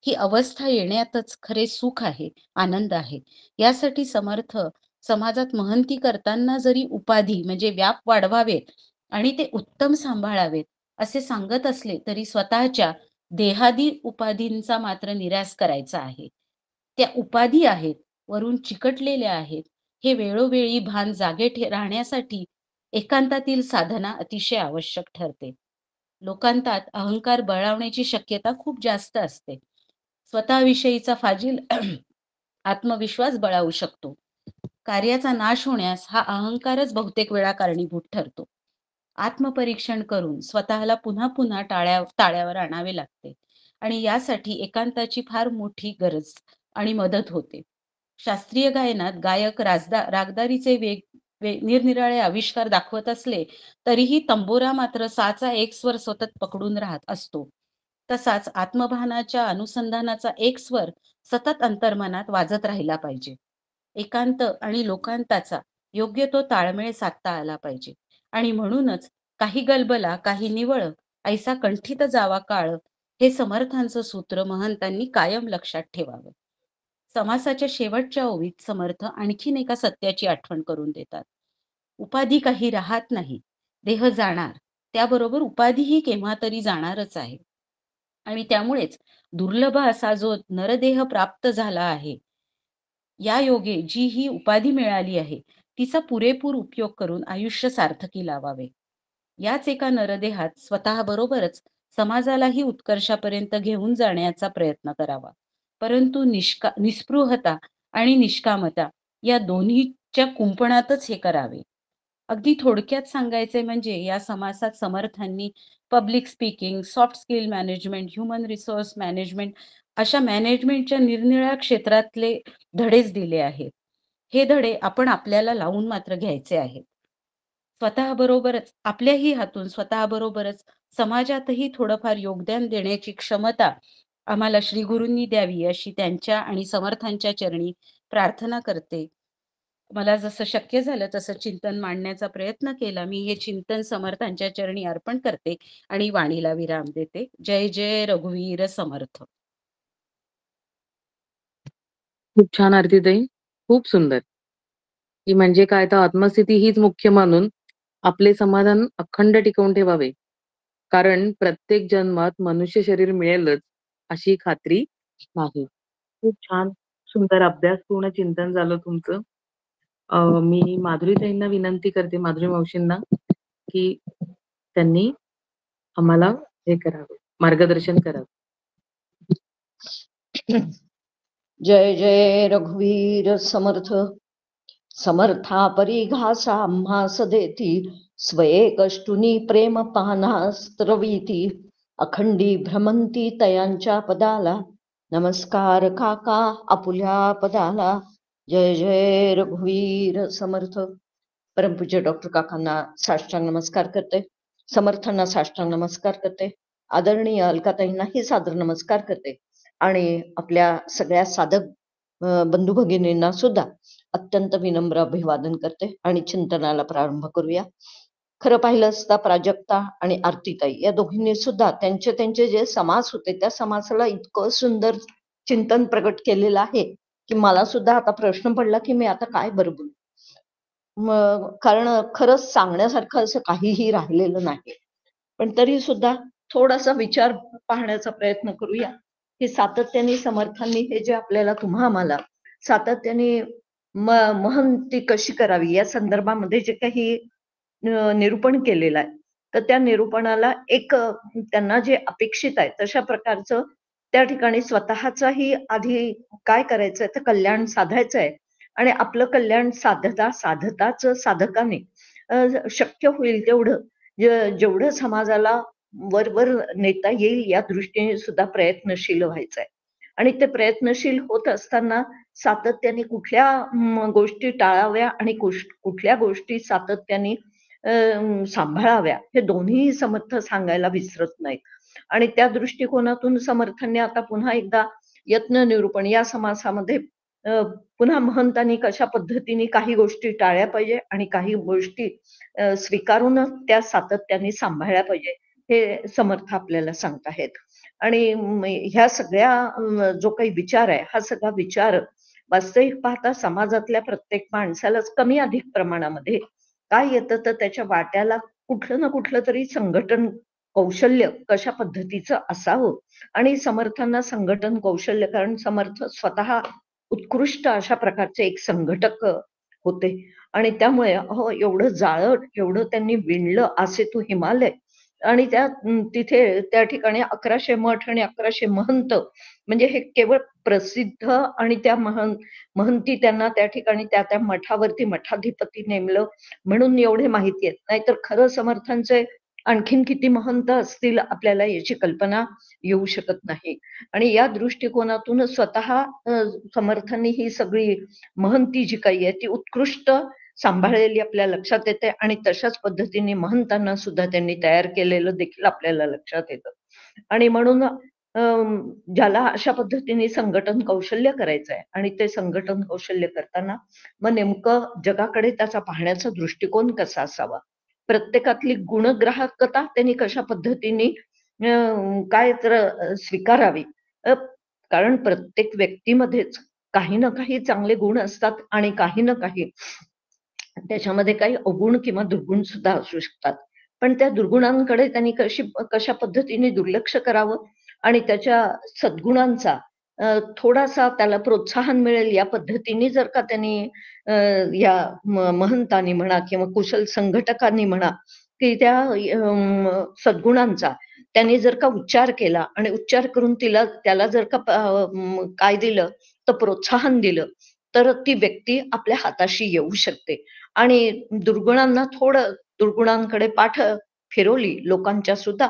ही अवस्था येण्यातच खरे सुख आहे, आनंद आहे. यासाठी समर्थ समाजात महंती करताना जरी उपाधी म्हणजे व्याप वाढवावेत आणि ते उत्तम सांभाळावेत असे सांगत असले तरी स्वतःच्या देहादी उपाधींचा मात्र निराश करायचा आहे. त्या उपाधी आहेत, वरून चिकटलेल्या आहेत. हे वेळोवेळी भान जागे राहण्यासाठी एकांतातील साधना अतिशय आवश्यक ठरते. लोकांतात अहंकार बळावण्याची शक्यता खूप जास्त असते. स्वतःविषयीचा फाजील आत्मविश्वास बळावू शकतो. कार्याचा नाश होण्यास हा अहंकारच बहुतेक वेळा कारणीभूत ठरतो. आत्मपरीक्षण करून स्वतःला पुन्हा पुन्हा ताळ्यावर आणावे लागते आणि यासाठी एकांताची फार मोठी गरज आणि मदत होते. शास्त्रीय गायनात गायक रागदारीचे निरनिराळे आविष्कार दाखवत असले तरीही तंबोरा मात्र साचा एक स्वर सतत पकडून राहत असतो. तसाच आत्मभानाच्या अनुसंधानाचा एक स्वर सतत अंतर्मनात वाजत राहिला पाहिजे. एकांत आणि लोकांताचा योग्य तो ताळमेळ साधता आला पाहिजे. आणि म्हणूनच काही गलबला काही निवळ ऐसा कंठित जावा काळ हे समर्थांचं सूत्र महंतांनी कायम लक्षात ठेवावं. समासाच्या शेवटच्या ओवीत समर्थ आणखीन एका सत्याची आठवण करून देतात. उपाधी काही राहत नाही, देह जाणार, त्याबरोबर उपाधीही केव्हा तरी जाणारच आहे. आणि त्यामुळेच दुर्लभ असा जो नरदेह प्राप्त झाला आहे, या योगे जी ही उपाधी मिळाली आहे तिचा पुरेपूर उपयोग करून आयुष्य सार्थकी लावावे. याच एका नरदेहात स्वतःबरोबरच समाजालाही उत्कर्षापर्यंत घेऊन जाण्याचा प्रयत्न करावा. परंतु निस्पृहता आणि निष्कामता या दोन्हीच्या कुंपणातच हे करावे. अगदी थोडक्यात सांगायचे म्हणजे या समासात समर्थांनी public speaking, soft skill management, human resource management अशा मॅनेजमेंटच्या निरनिराळ्या क्षेत्रातले धडेच दिले आहेत. हे धडे आपण आपल्याला लावून मात्र घ्यायचे आहेत. स्वतःबरोबरच आपल्याही हातून स्वतःबरोबरच समाजातही थोडंफार योगदान देण्याची क्षमता आम्हाला श्री गुरूंनी द्यावी अशी त्यांच्या आणि समर्थांच्या चरणी प्रार्थना करते. मला जसं शक्य झालं तसं चिंतन मांडण्याचा प्रयत्न केला. मी हे चिंतन समर्थांच्या चरणी अर्पण करते आणि वाणीला विराम देते. जय जय रघुवीर समर्थ. खूप छान आरतीताई, खूप सुंदर. की म्हणजे काय तर आत्मस्थिती हीच मुख्य मानून आपले समाधान अखंड टिकवून ठेवावे. कारण प्रत्येक जन्मात मनुष्य शरीर मिळेलच अशी खात्री नाही. खूप छान सुंदर अभ्यासपूर्ण चिंतन झालं तुमचं. मी माधुरीताईंना विनंती करते, माधुरी मावशींना, की त्यांनी आम्हाला हे करावं, मार्गदर्शन करावं. जय जय रघुवीर समर्थ. समर्था परिघासा आम्हास देती, स्वये कष्टुनी प्रेम पानास्त्रवीती. अखंडी भ्रमंती तयांच्या पदाला, नमस्कार काका आपुल्या पदाला. जय जय रघुवीर समर्थ. परमपूज्य डॉक्टर काकांना साष्टांग नमस्कार करते, समर्थांना साष्टांग नमस्कार करते, आदरणीय अलकाताईंनाही सादर नमस्कार करते आणि आपल्या सगळ्या साधक बंधू भगिनींना सुद्धा अत्यंत विनम्र अभिवादन करते आणि चिंतनाला प्रारंभ करूया. खरं पाहिलं असता प्राजक्ता आणि आरतीताई या दोघींनी सुद्धा त्यांचे त्यांचे जे समास होते त्या समासाला इतकं सुंदर चिंतन प्रगट केलेलं आहे की मला सुद्धा आता प्रश्न पडला की मी आता काय बरं बोलू. कारण खरंच सांगण्यासारखं असं काहीही राहिलेलं नाही. पण तरी सुद्धा थोडासा विचार पाहण्याचा प्रयत्न करूया की सातत्याने समर्थांनी हे जे आपल्याला आम्हाला सातत्याने महंती कशी करावी या संदर्भामध्ये जे काही निरूपण केलेलं आहे, तर त्या निरूपणाला एक त्यांना जे अपेक्षित आहे तशा प्रकारचं त्या ठिकाणी स्वतःचाही आधी काय करायचंय तर कल्याण साधायचं आहे आणि आपलं कल्याण साधताच साधकाने शक्य होईल तेवढं जेवढं समाजाला वर नेता येईल या दृष्टीने सुद्धा प्रयत्नशील व्हायचं आहे. आणि ते प्रयत्नशील होत असताना सातत्याने कुठल्या गोष्टी टाळाव्या आणि कुठल्या गोष्टी सातत्याने सांभाळाव्या हे दोन्ही समर्थ सांगायला विसरत नाहीत. आणि त्या दृष्टिकोनातून समर्थांनी आता पुन्हा एकदा यत्न निरूपण या समासामध्ये पुन्हा महंतांनी कशा पद्धतीने काही गोष्टी टाळल्या पाहिजे आणि काही गोष्टी स्वीकारून त्या सातत्याने सांभाळल्या पाहिजे हे समर्थ आपल्याला सांगत आहेत. आणि ह्या सगळ्या जो काही विचार आहे हा सगळा विचार वास्तविक पाहता समाजातल्या प्रत्येक माणसालाच कमी अधिक प्रमाणामध्ये काय येतं तर त्याच्या वाट्याला कुठलं ना कुठलं तरी संघटन कौशल्य कशा पद्धतीचं असावं. आणि समर्थांना संघटन कौशल्य, कारण समर्थ स्वतः उत्कृष्ट अशा प्रकारचे एक संघटक होते आणि त्यामुळे एवढं जाळं एवढं त्यांनी विणलं असे तू हिमालय. आणि तिथे त्या ठिकाणी 1100 मठ आणि 1100 महंत म्हणजे हे केवळ प्रसिद्ध आणि त्या महंती त्यांना त्या ठिकाणी त्या मठावरती मठाधिपती नेमलं म्हणून एवढे माहिती आहेत. नाहीतर खरं समर्थांचे आणखीन किती महंत असतील आपल्याला याची कल्पना येऊ शकत नाही. आणि या दृष्टिकोनातून स्वतः समर्थांनी ही सगळी महंती जी काही आहे ती उत्कृष्ट सांभाळलेली आपल्या लक्षात येते आणि तशाच पद्धतीने महंतांना सुद्धा त्यांनी तयार केलेलं देखील आपल्याला लक्षात येतं. आणि म्हणून ज्याला अशा पद्धतीने संघटन कौशल्य करायचं आहे आणि ते संघटन कौशल्य करताना मग नेमकं जगाकडे त्याचा पाहण्याचा दृष्टिकोन कसा असावा, प्रत्येकातली गुणग्राहकता त्यांनी कशा पद्धतीने काय तर स्वीकारावी. कारण प्रत्येक व्यक्तीमध्येच काही ना काही चांगले गुण असतात आणि काही ना काही त्याच्यामध्ये काही अवगुण किंवा दुर्गुण सुद्धा असू शकतात. पण त्या दुर्गुणांकडे त्यांनी कशा पद्धतीने दुर्लक्ष करावं आणि त्याच्या सद्गुणांचा थोडासा त्याला प्रोत्साहन मिळेल या पद्धतीने जर का त्यांनी या महंतांनी म्हणा किंवा कुशल संघटकांनी म्हणा की त्या सद्गुणांचा त्यांनी जर का उच्चार केला आणि उच्चार करून त्याला जर का काय दिलं तर प्रोत्साहन दिलं तर ती व्यक्ती आपल्या हाताशी येऊ शकते. आणि दुर्गुणांना दुर्गुणांकडे पाठ फिरवली लोकांच्या सुद्धा,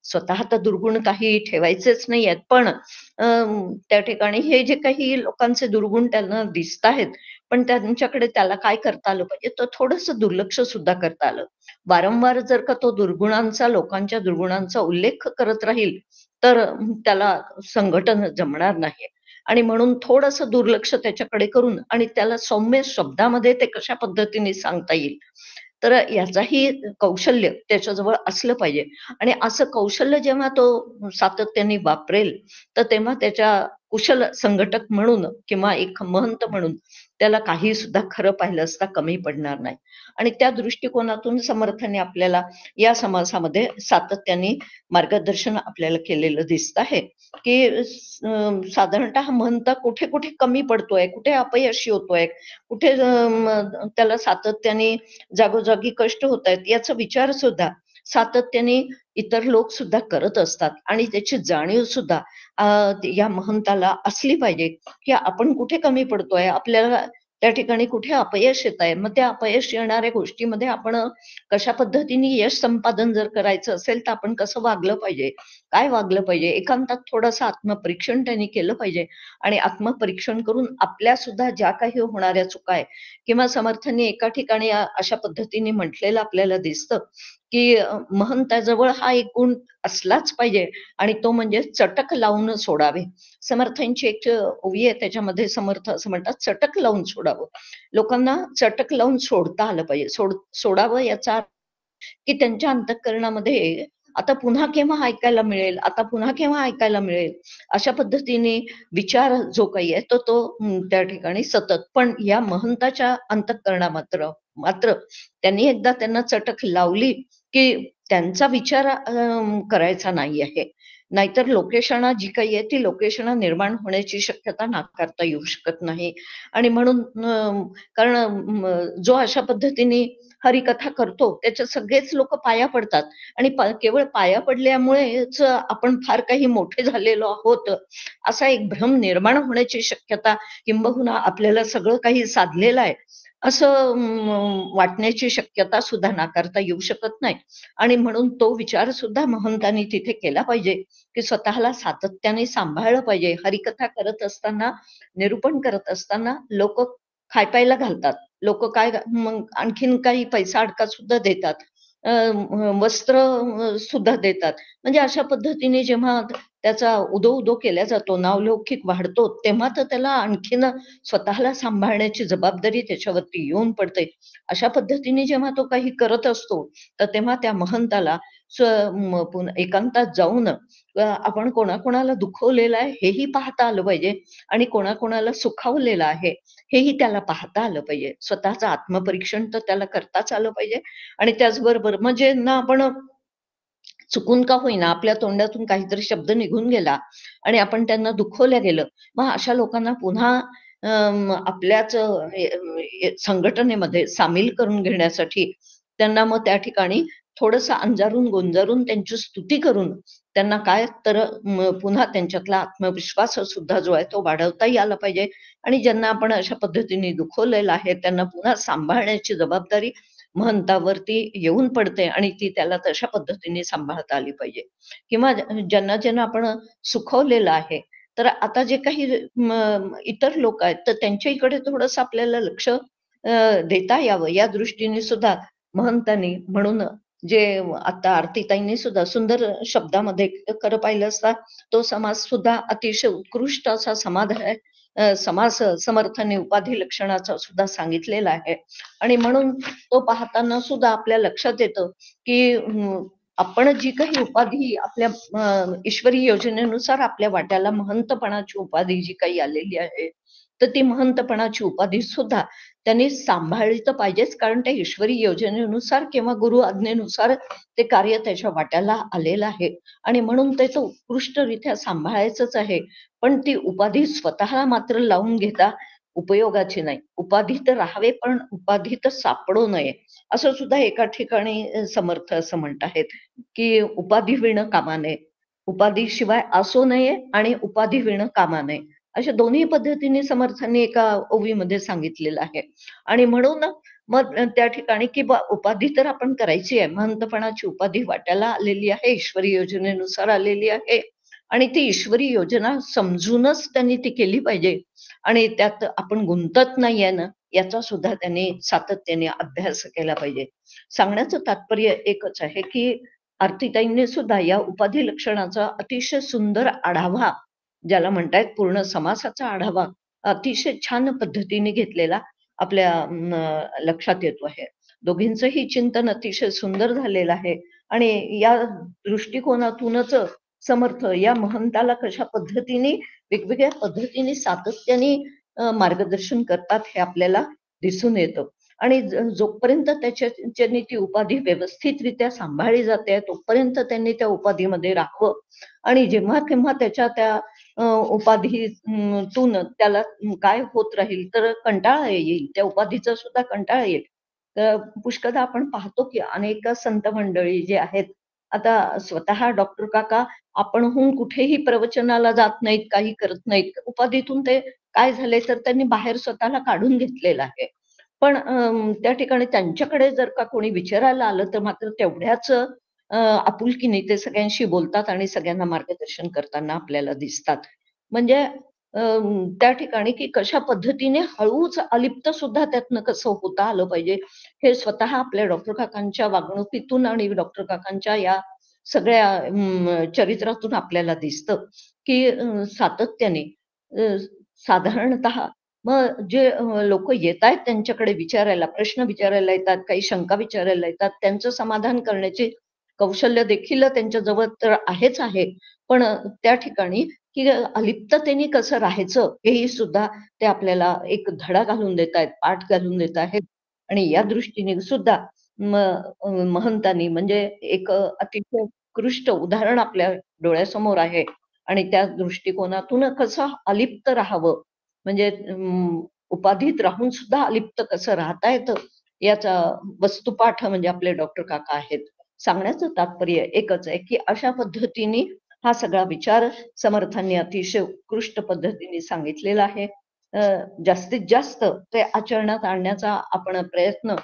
स्वतः तर दुर्गुण काही ठेवायचेच नाही आहेत, पण त्या ठिकाणी हे जे काही लोकांचे दुर्गुण त्यांना दिसत आहेत पण त्यांच्याकडे त्याला काय करता आलं पाहिजे तर थोडंसं दुर्लक्ष सुद्धा करता आलं. वारंवार जर का तो लोकांच्या दुर्गुणांचा उल्लेख करत राहील तर त्याला संघटन जमणार नाही. आणि म्हणून थोडंसं दुर्लक्ष त्याच्याकडे करून आणि त्याला सौम्य शब्दामध्ये ते कशा पद्धतीने सांगता येईल तर याचाही कौशल्य त्याच्याजवळ असलं पाहिजे. आणि असं कौशल्य जेव्हा तो सातत्याने वापरेल तर तेव्हा त्याच्या कुशल संघटक म्हणून किंवा एक महंत म्हणून त्याला काही सुद्धा खरं पाहिलं असता कमी पडणार नाही. आणि त्या दृष्टिकोनातून समर्थांनी आपल्याला या समासामध्ये सातत्याने मार्गदर्शन आपल्याला केलेलं दिसत आहे की साधारणतः महंता कुठे कुठे कमी पडतोय, कुठे अपयशी होतोय, कुठे त्याला सातत्याने जागोजागी कष्ट होत आहेत याचा विचार सुद्धा सातत्याने इतर लोक सुद्धा करत असतात. आणि त्याची जाणीव सुद्धा या महंताला असली पाहिजे की आपण कुठे कमी पडतोय, आपल्याला त्या ठिकाणी कुठे अपयश येत आहे, मग त्या अपयश येणाऱ्या गोष्टीमध्ये आपण कशा पद्धतीने यश संपादन जर करायचं असेल तर आपण कसं वागलं पाहिजे, काय वागलं पाहिजे, एकांतात थोडंसं आत्मपरीक्षण त्यांनी केलं पाहिजे. आणि आत्मपरीक्षण करून आपल्या सुद्धा ज्या काही होणाऱ्या चुका आहे किंवा समर्थांनी एका ठिकाणी अशा पद्धतीने म्हटलेलं आपल्याला दिसतं की महंताजवळ हा एक गुण असलाच पाहिजे आणि तो म्हणजे चटक लावून सोडावे. समर्थांची एक ओवी आहे त्याच्यामध्ये समर्थ असं म्हणतात, चटक लावून सोडावं. लोकांना चटक लावून सोडता आलं पाहिजे. सोडावं याचा की त्यांच्या अंतःकरणामध्ये आता पुन्हा केव्हा ऐकायला मिळेल, आता पुन्हा केव्हा ऐकायला मिळेल, अशा पद्धतीने विचार जो काही आहे तो त्या ठिकाणी सतत. पण या महंताच्या अंतःकरणा मात्र त्यांनी एकदा त्यांना चटक लावली की त्यांचा विचार करायचा नाही आहे. नाहीतर लोकेशना जी काही आहे ती लोकेशना निर्माण होण्याची शक्यता नाकारता येऊ शकत नाही. आणि म्हणून कारण जो अशा पद्धतीने हरिकथा करतो त्याच्या सगळेच लोक पाया पडतात आणि केवळ पाया पडल्यामुळेच आपण फार काही मोठे झालेलो आहोत असा एक भ्रम निर्माण होण्याची शक्यता किंबहुना आपल्याला सगळं काही साधलेलं आहे असं वाटण्याची शक्यता सुद्धा नाकारता येऊ शकत नाही. आणि म्हणून तो विचार सुद्धा महंतांनी तिथे केला पाहिजे की स्वतःला सातत्याने सांभाळलं पाहिजे. हरिकथा करत असताना, निरूपण करत असताना लोक खाय प्यायला घालतात, लोक काय मग आणखीन काही पैसा अडका सुद्धा देतात, वस्त्र सुद्धा देतात. म्हणजे अशा पद्धतीने जेव्हा त्याचा उदो केला जातो, नावलौकिक वाढतो, तेव्हा तर त्याला आणखीन स्वतःला सांभाळण्याची जबाबदारी त्याच्यावरती येऊन पडते. अशा पद्धतीने जेव्हा तो काही करत असतो तर तेव्हा त्या महंताला एकांतात जाऊन आपण कोणाकोणाला दुखवलेलं आहे हेही पाहता आलं पाहिजे आणि कोणाकोणाला सुखावलेलं आहे हेही त्याला पाहता आलं पाहिजे. स्वतःचं आत्मपरीक्षण तर त्याला करताच आलं पाहिजे. आणि त्याचबरोबर म्हणजे ना आपण चुकून का होईना आपल्या तोंडातून काहीतरी शब्द निघून गेला आणि आपण त्यांना दुखवल्या गेलं, मग अशा लोकांना पुन्हा आपल्याच संघटनेमध्ये सामील करून घेण्यासाठी त्यांना मग त्या ठिकाणी थोडंसं अंजारून गोंजारून त्यांची स्तुती करून त्यांना काय तर पुन्हा त्यांच्यातला आत्मविश्वास सुद्धा जो आहे तो वाढवताही आला पाहिजे. आणि ज्यांना आपण अशा पद्धतीने दुखवलेलं आहे त्यांना पुन्हा सांभाळण्याची जबाबदारी महंतावरती येऊन पडते आणि ती त्याला तशा पद्धतीने सांभाळता आली पाहिजे. किंवा ज्यांना ज्यांना आपण सुखवलेलं आहे, तर आता जे काही इतर लोक आहेत, तर त्यांच्या इकडे थोडंसं आपल्याला लक्ष देता यावं या दृष्टीने सुद्धा महंतांनी, म्हणून जे आता आरतीताईंनी सुद्धा सुंदर शब्दामध्ये खरं पाहिलं असता तो समाज सुद्धा अतिशय उत्कृष्ट असा समाज आहे, समास समर्थांनी उपाधी लक्षणाचा सुद्धा सांगितलेला आहे. आणि म्हणून तो पाहताना सुद्धा आपल्या लक्षात येतं की आपण जी काही उपाधी आपल्या ईश्वरी योजनेनुसार आपल्या वाट्याला महंतपणाची उपाधी जी काही आलेली आहे, तर ती महंतपणाची उपाधी सुद्धा त्यांनी सांभाळली तर पाहिजेच, कारण त्या ईश्वरी योजनेनुसार किंवा गुरु आज्ञेनुसार ते कार्य त्याच्या वाट्याला आलेलं आहे आणि म्हणून ते तो उत्कृष्टरित्या सांभाळायचंच आहे. पण ती उपाधी स्वतःला मात्र लावून घेता उपयोगाची नाही. उपाधी तर राहावे, पण उपाधी तर सापडू नये, असं सुद्धा एका ठिकाणी समर्थ असं म्हणत आहेत की उपाधी विणं कामा नये, उपाधी शिवाय असू नये आणि उपाधी विणं कामा नये, अशा दोन्ही पद्धतीने समर्थांनी एका ओवीमध्ये सांगितलेलं आहे. आणि म्हणून मग त्या ठिकाणी की उपाधी तर आपण करायची आहे, महंतपणाची उपाधी वाट्याला आलेली आहे, ईश्वरी योजनेनुसार आलेली आहे आणि ती ईश्वरी योजना समजूनच त्यांनी ती केली पाहिजे आणि त्यात आपण गुंतत नाहीये ना, याचा सुद्धा त्यांनी सातत्याने अभ्यास केला पाहिजे. सांगण्याचं तात्पर्य एकच आहे की आरतीताईंनी सुद्धा या उपाधी लक्षणाचा अतिशय सुंदर आढावा, ज्याला म्हणतायत पूर्ण समासाचा आढावा, अतिशय छान पद्धतीने घेतलेला आपल्या लक्षात येतो आहे. दोघींचंही चिंतन अतिशय सुंदर झालेलं आहे आणि या दृष्टिकोनातूनच समर्थ या महंताला कशा पद्धतीने वेगवेगळ्या पद्धतीने सातत्याने मार्गदर्शन करतात हे आपल्याला दिसून येतं. आणि जोपर्यंत त्याच्याने ती उपाधी व्यवस्थितरित्या सांभाळली जाते तोपर्यंत त्यांनी त्या उपाधीमध्ये राहावं आणि जेव्हा केव्हा त्याच्या त्या उपाधीतून त्याला काय होत राहील तर कंटाळा येईल, त्या उपाधीचा सुद्धा कंटाळा येईल. तर पुष्कळदा आपण पाहतो की अनेक संत मंडळी जे आहेत, आता स्वतः डॉक्टर काका आपणहून कुठेही प्रवचनाला जात नाहीत, काही करत नाहीत, उपाधीतून ते काय झाले तर त्यांनी बाहेर स्वतःला काढून घेतलेलं आहे. पण त्या ठिकाणी त्यांच्याकडे जर का कोणी विचारायला आलं तर मात्र तेवढ्याच आपुलकीने ते सगळ्यांशी बोलतात आणि सगळ्यांना मार्गदर्शन करताना आपल्याला दिसतात. म्हणजे त्या ठिकाणी की कशा पद्धतीने हळूच अलिप्त सुद्धा त्यातनं कसं होता आलं पाहिजे, हे स्वतः आपल्या डॉक्टर काकांच्या वागणुकीतून आणि डॉक्टर काकांच्या या सगळ्या चरित्रातून आपल्याला दिसतं की सातत्याने साधारणतः मग जे लोक येत आहेत त्यांच्याकडे विचारायला, प्रश्न विचारायला येतात, काही शंका विचारायला येतात, त्यांचं समाधान करण्याचे कौशल्य देखील त्यांच्या जवळ तर आहेच आहे, पण त्या ठिकाणी की अलिप्ततेने कसं राहायचं हेही सुद्धा ते आपल्याला एक धडा घालून देत आहेत, पाठ घालून देत आहेत. आणि या दृष्टीने सुद्धा महंतांनी म्हणजे एक अतिशय उत्कृष्ट उदाहरण आपल्या डोळ्यासमोर आहे आणि त्या दृष्टिकोनातून कसं अलिप्त राहावं, म्हणजे उपाधीत राहून सुद्धा अलिप्त कसं राहता येतं याचा वस्तुपाठ म्हणजे आपले डॉक्टर काका आहेत. सांगण्याचं तात्पर्य एकच आहे की अशा पद्धतीने हा सगळा विचार समर्थांनी अतिशय उत्कृष्ट पद्धतीने सांगितलेला आहे. जास्तीत जास्त ते आचरणात आणण्याचा आपण प्रयत्न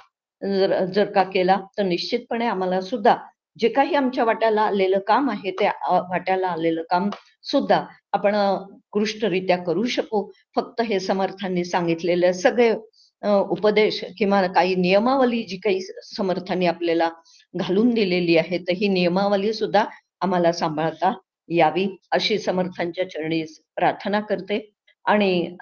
जर का केला तर निश्चितपणे आम्हाला सुद्धा जे काही आमच्या वाट्याला आलेलं काम आहे ते वाट्याला आलेलं काम सुद्धा आपण उत्कृष्टरित्या करू शकू. फक्त हे समर्थांनी सांगितलेले सगळे उपदेश किंवा काही नियमावली जी काही समर्थांनी आपल्याला घालून दिलेली आहे, तर ही नियमावली सुद्धा आम्हाला सांभाळता यावी अशी समर्थांच्या चरणी प्रार्थना करते आणि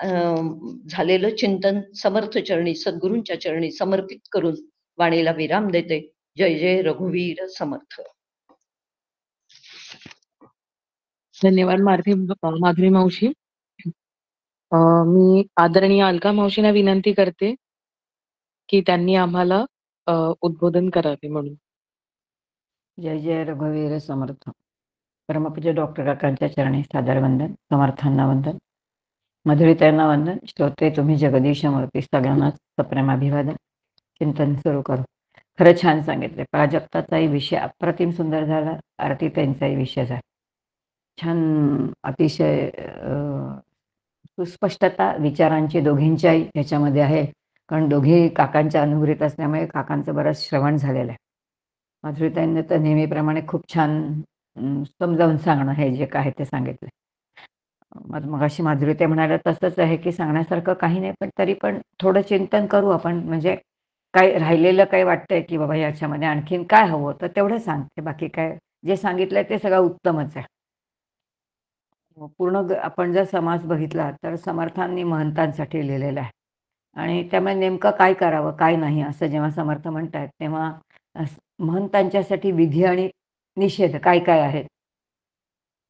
झालेलं चिंतन समर्थ चरणी, सद्गुरूंच्या चरणी समर्पित करून वाणीला विराम देते. जय जय रघुवीर समर्थ. धन्यवाद माधुरी मावशी. मी आदरणीय अलका मावशींना विनंती करते की त्यांनी आम्हाला उद्बोधन करावे म्हणून. जय जय रघुवीर समर्थ. परमपूज्य डॉक्टर काकांच्या चरणी सादर वंदन, समर्थांना वंदन, मधुरितांना वंदन, श्रोते तुम्ही जगदीशमूर्ती सगळ्यांना सप्रेम अभिवादन. चिंतन सुरू करू. खरं छान सांगितले. प्राजक्ताचाही विषय अप्रतिम सुंदर झाला, आरतीताईंचाही विषय झाला छान. अतिशय सुस्पष्टता विचारांची दोघींच्याही ह्याच्यामध्ये आहे कारण दोघे काकांच्या अनुभूतीत असल्यामुळे काकांचं बरंच श्रवण झालेलं आहे. माधुरीताईंनी तर नेहमीप्रमाणे खूप छान समजावून सांगणं हे जे काय ते सांगितलं. मगाशी माधुरीताई म्हणाल्या तसंच आहे की सांगण्यासारखं काही नाही, पण तरी पण थोडं चिंतन करू आपण. म्हणजे काय राहिलेलं काही वाटतंय की बाबा याच्यामध्ये आणखीन काय हवं, तर तेवढं सांगते. बाकी काय जे सांगितलंय ते सगळं उत्तमच आहे. पूर्ण आपण जर समाज बघितला तर समर्थांनी महंतांसाठी लिहिलेला आहे आणि त्यामुळे नेमकं काय करावं काय नाही असं जेव्हा समर्थ म्हणतात तेव्हा महंतांच्यासाठी विधी आणि निषेध काय काय आहेत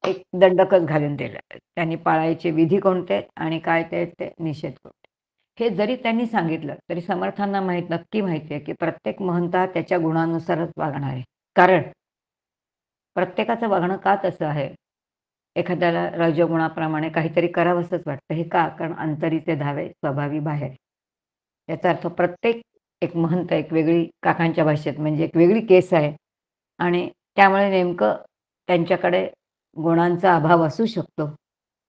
एक दंडकच घालून दिलं. त्यांनी पाळायचे विधी कोणते आणि काय ते निषेध कोणते हे जरी त्यांनी सांगितलं तरी समर्थांना नक्की माहिती आहे की प्रत्येक महंत हा त्याच्या गुणानुसारच वागणार आहे. कारण प्रत्येकाचं वागणं का तसं आहे, एखाद्याला रजोगुणाप्रमाणे काहीतरी करावंसंच वाटतं. हे का? कारण अंतरी धावे स्वभावी बाहेर. याचा अर्थ प्रत्येक एक महंत एक वेगळी काकांच्या भाषेत म्हणजे एक वेगळी केस आहे आणि त्यामुळे नेमकं त्यांच्याकडे गुणांचा अभाव असू शकतो.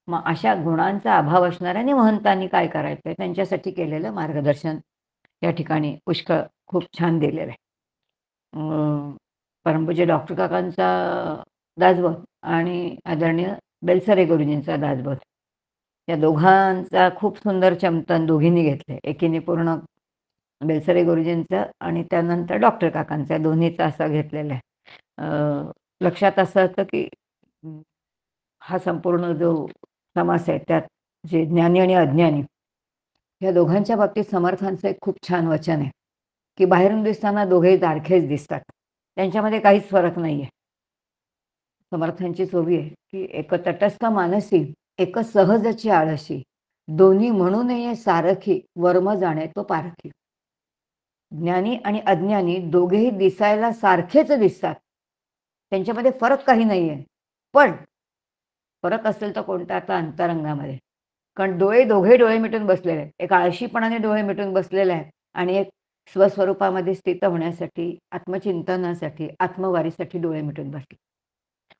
मग अशा गुणांचा अभाव असणाऱ्याने महंतांनी काय करायचं त्यांच्यासाठी केलेलं मार्गदर्शन या ठिकाणी पुष्कळ खूप छान दिलेलं आहे. परमपूज्य डॉक्टर काकांचा दासबोध आणि आदरणीय बेलसरे गुरुजींचा दासबोध या दोघांचा खूप सुंदर चिंतन दोघींनी घेतले. एकीने पूर्ण बेलसरे गुरुजींचं आणि त्यानंतर डॉक्टर काकांचा दोन्हीचा असा घेतलेला आहे. लक्षात असं होतं की हा संपूर्ण जो समास आहे त्यात जे ज्ञानी आणि अज्ञानी या दोघांच्या बाबतीत समर्थांचं एक खूप छान वचन आहे की बाहेरून दिसताना दोघेही दारखेच दिसतात, त्यांच्यामध्ये काहीच फरक नाही आहे. समर्थांची सोबी आहे की एक तटस्थ मानसी एक सहजची आळशी दोन्ही म्हणू नये सारखी वर्म जाणे तो पारखी. ज्ञानी आणि अज्ञानी दोघेही दिसायला सारखेच दिसतात, त्यांच्यामध्ये फरक काही नाही आहे. पण फरक असेल तर कोणता आता अंतरंगामध्ये. कारण दोघे डोळे मिटून बसलेले आहेत. एक आळशीपणाने डोळे मिटून बसलेले आहेत आणि एक स्वस्वरूपामध्ये स्थित होण्यासाठी आत्मचिंतनासाठी आत्मवारीसाठी डोळे मिटून बसले.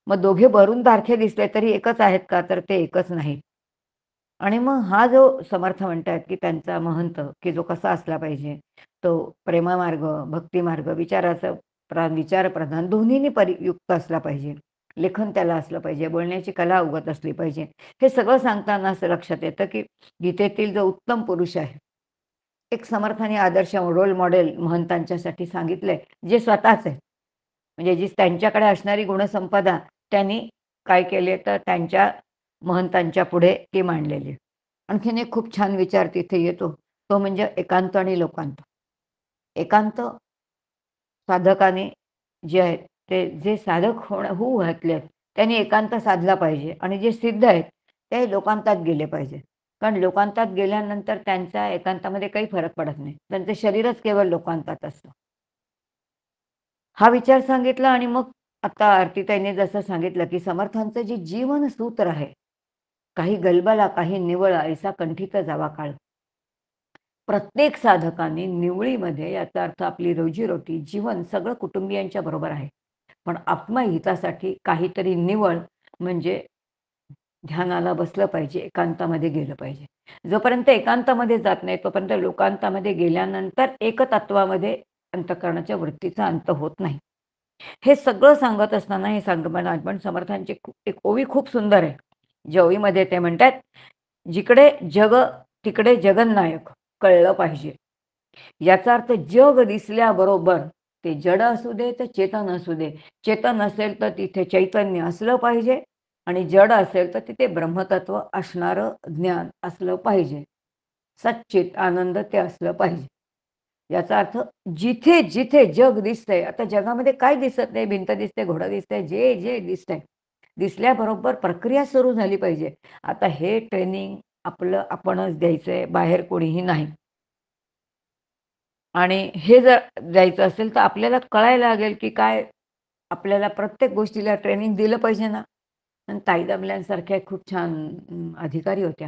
मग दोघे भरून तारखे दिसले तरी एकच आहेत का, तर ते एकच नाहीत. आणि मग हा जो समर्थ म्हणतात की त्यांचा महंत की जो कसा असला पाहिजे, तो प्रेममार्ग भक्तिमार्ग विचारप्रधान दोन्हींनी युक्त असला पाहिजे. लेखन त्याला असलं पाहिजे, बोलण्याची कला अवगत असली पाहिजे. हे सगळं सांगताना असं लक्षात येतं की गीतेतील जो उत्तम पुरुष आहे एक समर्थाने आदर्श रोल मॉडेल महंतांच्यासाठी सांगितलंय जे स्वतःच आहे. म्हणजे जी त्यांच्याकडे असणारी गुणसंपदा त्यांनी काय केले तर त्यांच्या महंतांच्या पुढे ती मांडलेली. आणखीन एक खूप छान विचार तिथे येतो तो म्हणजे एकांत आणि लोकांत. एकांत साधकाने जे आहेत ते जे साधक होऊ घातले त्यांनी एकांत साधला पाहिजे आणि जे सिद्ध आहेत ते लोकांतात गेले पाहिजे. कारण लोकांतात गेल्यानंतर त्यांच्या एकांतामध्ये काही फरक पडत नाही, त्यांचं शरीरच केवळ लोकांतात असतं. हा विचार सांगितला आणि मग आता आरतीताईंनी जसं सांगितलं की समर्थांचं जे जीवन सूत्र आहे, काही गलबला काही निवळा ऐसा कंठित जावा काळ. प्रत्येक साधकाने निवळीमध्ये याचा अर्थ आपली रोजीरोटी जीवन सगळं कुटुंबियांच्या बरोबर आहे, पण आत्महितासाठी काहीतरी निवळ म्हणजे ध्यानाला बसलं पाहिजे, एकांतामध्ये गेलं पाहिजे. जोपर्यंत एकांतामध्ये जात नाही तोपर्यंत लोकांतामध्ये गेल्यानंतर एकतत्वामध्ये अंतःकरणाच्या वृत्तीचा अंत होत नाही. हे सगळं सांगत असताना हे पण समर्थांची एक ओवी खूप सुंदर आहे. ज्या ओवीमध्ये ते म्हणतात, जिकडे जग तिकडे जगन्नायक कळलं पाहिजे. याचा अर्थ जग दिसल्याबरोबर ते जड असू दे तर चेतन असू दे. चेतन असेल तर तिथे चैतन्य असलं पाहिजे आणि जड असेल तर तिथे ब्रह्मतत्व असणारं ज्ञान असलं पाहिजे. सच्चित आनंद ते असलं पाहिजे. याचा अर्थ जिथे जिथे जग दिसतंय, आता जगामध्ये काय दिसत नाही, भिंत दिसते, घोडा दिसतंय, जे जे दिसतंय दिसल्याबरोबर प्रक्रिया सुरू झाली पाहिजे. आता हे ट्रेनिंग आपलं आपणच द्यायचंय, बाहेर कोणीही नाही. आणि हे जर द्यायचं असेल तर आपल्याला कळायला लागेल की काय आपल्याला प्रत्येक गोष्टीला ट्रेनिंग दिलं पाहिजे ना. आणि ताई दमल्यांसारख्या खूप छान अधिकारी होत्या.